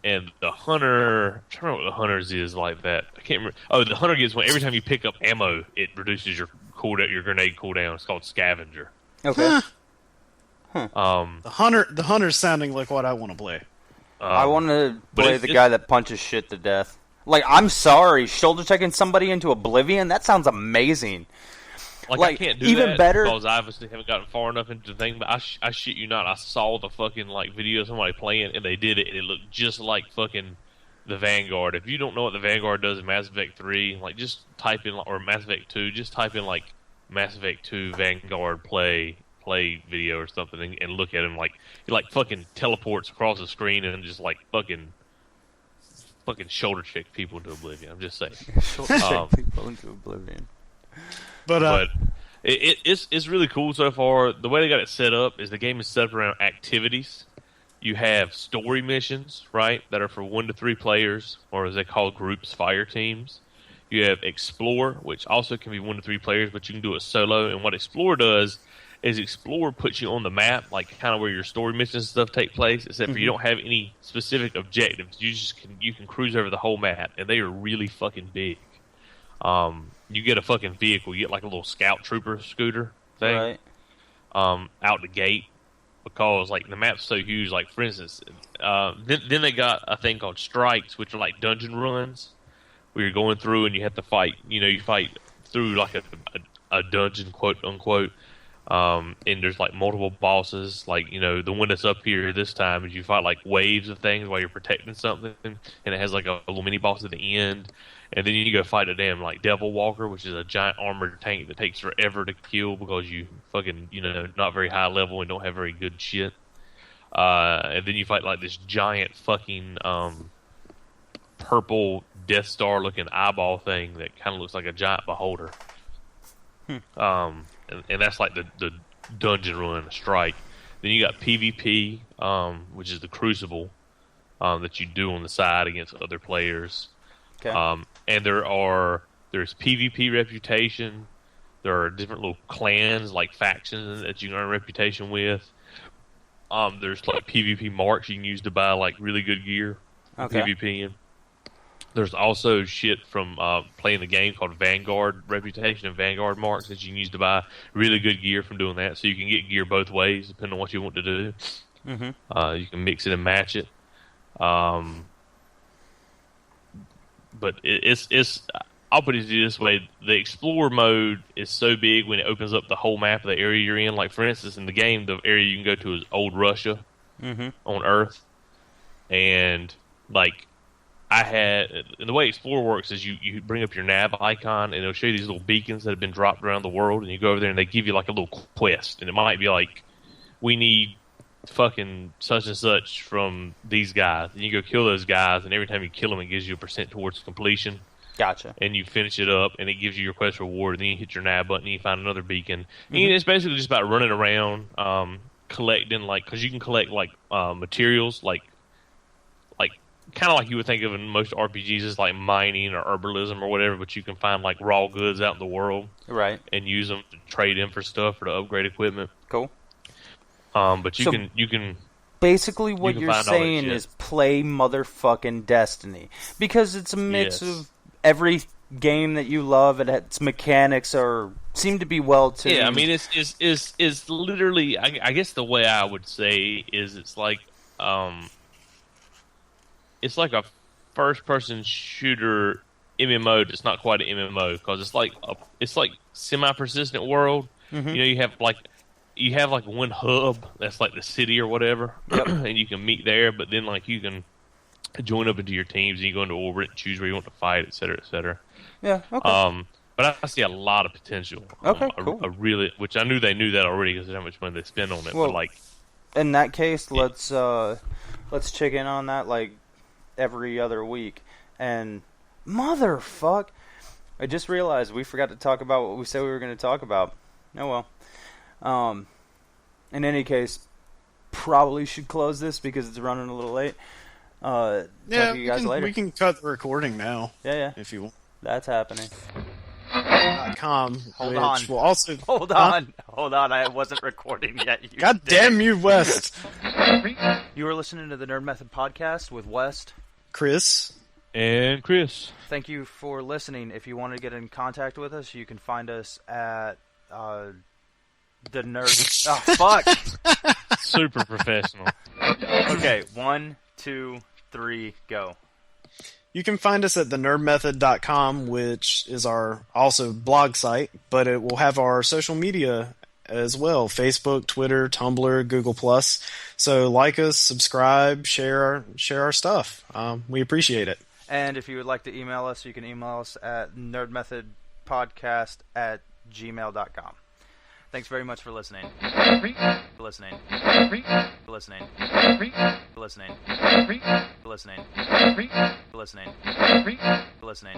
And the Hunter, I'm trying to remember what the Hunter's is like that. I can't remember. Oh, the Hunter gets one every time you pick up ammo, it reduces your grenade cooldown. It's called Scavenger. Okay. The hunter's sounding like what I want to play. I want to play the it's- guy that punches shit to death. Like, I'm sorry, shoulder checking somebody into oblivion? That sounds amazing. I like, can't do even that better- because I obviously haven't gotten far enough into the thing. But I shit you not, I saw the fucking like video of somebody playing, and they did it, and it looked just like fucking the Vanguard. If you don't know what the Vanguard does in Mass Effect 3, like just type in, or Mass Effect 2, just type in like Mass Effect 2 Vanguard play video or something, and look at him like he like fucking teleports across the screen and just like fucking shoulder check people into oblivion. I'm just saying. Shoulder check people into oblivion. But it's really cool so far. The way they got it set up is the game is set up around activities. You have story missions, right, that are for 1 to 3 players, or as they call groups, fire teams. You have Explore, which also can be 1 to 3 players, but you can do it solo. And what Explore does is Explore puts you on the map, like kind of where your story missions and stuff take place, except for you don't have any specific objectives. You can cruise over the whole map, and they are really fucking big. You get a fucking vehicle. You get like a little scout trooper scooter thing, Right. out the gate, because like the map's so huge. Like for instance, then they got a thing called strikes, which are like dungeon runs, where you're going through and you have to fight. You fight through like a dungeon, quote unquote. And there's like multiple bosses. Like the one that's up here this time is you fight like waves of things while you're protecting something, and it has like a little mini boss at the end. And then you go fight a damn like Devil Walker, which is a giant armored tank that takes forever to kill because you fucking not very high level and don't have very good shit. And then you fight like this giant fucking purple Death Star looking eyeball thing that kind of looks like a giant beholder. And that's like the dungeon run, strike. Then you got PvP, which is the Crucible that you do on the side against other players. Okay. And there's PvP reputation. There are different little clans, like factions, that you can earn reputation with. There's like PvP marks you can use to buy like really good gear. Okay. PvP. There's also shit from playing the game called Vanguard reputation and Vanguard marks that you can use to buy really good gear from doing that. So you can get gear both ways depending on what you want to do. Mm-hmm. You can mix it and match it. But I'll put it this way: the Explorer mode is so big when it opens up the whole map of the area you're in. Like for instance, in the game, the area you can go to is Old Russia on Earth, and like and the way Explorer works is you bring up your nav icon and it'll show you these little beacons that have been dropped around the world, and you go over there and they give you like a little quest, and it might be like we need fucking such and such from these guys. And you go kill those guys, and every time you kill them, it gives you a % towards completion. Gotcha. And you finish it up, and it gives you your quest reward. And then you hit your nav button, and you find another beacon. And it's basically just about running around, collecting, like, because you can collect like materials, like kind of like you would think of in most RPGs as like mining or herbalism or whatever. But you can find like raw goods out in the world, Right. and use them to trade in for stuff or to upgrade equipment. Cool. But So- you can. Basically, what can you're find all that saying shit. is play motherfucking Destiny, because it's a mix Yes. of every game that you love, and its mechanics seem to be well tuned. Yeah, I mean, it's literally. I guess the way I would say is it's like a first-person shooter MMO. That's not quite an MMO because it's like semi-persistent world. Mm-hmm. You know, you have like one hub that's like the city or whatever, and you can meet there. But then like you can join up into your teams and you go into orbit and choose where you want to fight, et cetera, et cetera. Yeah. Okay. But I see a lot of potential. Okay, cool. I really, which I knew they knew that already because of how much money they spend on it. Well, but like, In that case, let's check in on that like every other week. And motherfuck, I just realized we forgot to talk about what we said we were going to talk about. Oh well. In any case, probably should close this because it's running a little late. Talk to you guys later. we can cut the recording now Yeah, if you want. that's happening. .com, Hold which on. will also Hold Huh? on. I wasn't recording yet. You God damn you, West. You were listening to the Nerd Method podcast with West. Chris. and Chris, Thank you for listening. If you want to get in contact with us, you can find us at the Nerd. Oh fuck! super professional. Okay, 1, 2, 3, go. You can find us at thenerdmethod.com, which is our also blog site, but it will have our social media as well: Facebook, Twitter, Tumblr, Google+. So like us, subscribe, share our stuff. We appreciate it. And if you would like to email us, you can email us at nerdmethodpodcast@gmail.com. Thanks very much for listening. For listening. For listening. For listening. For listening. For listening. For listening. For listening.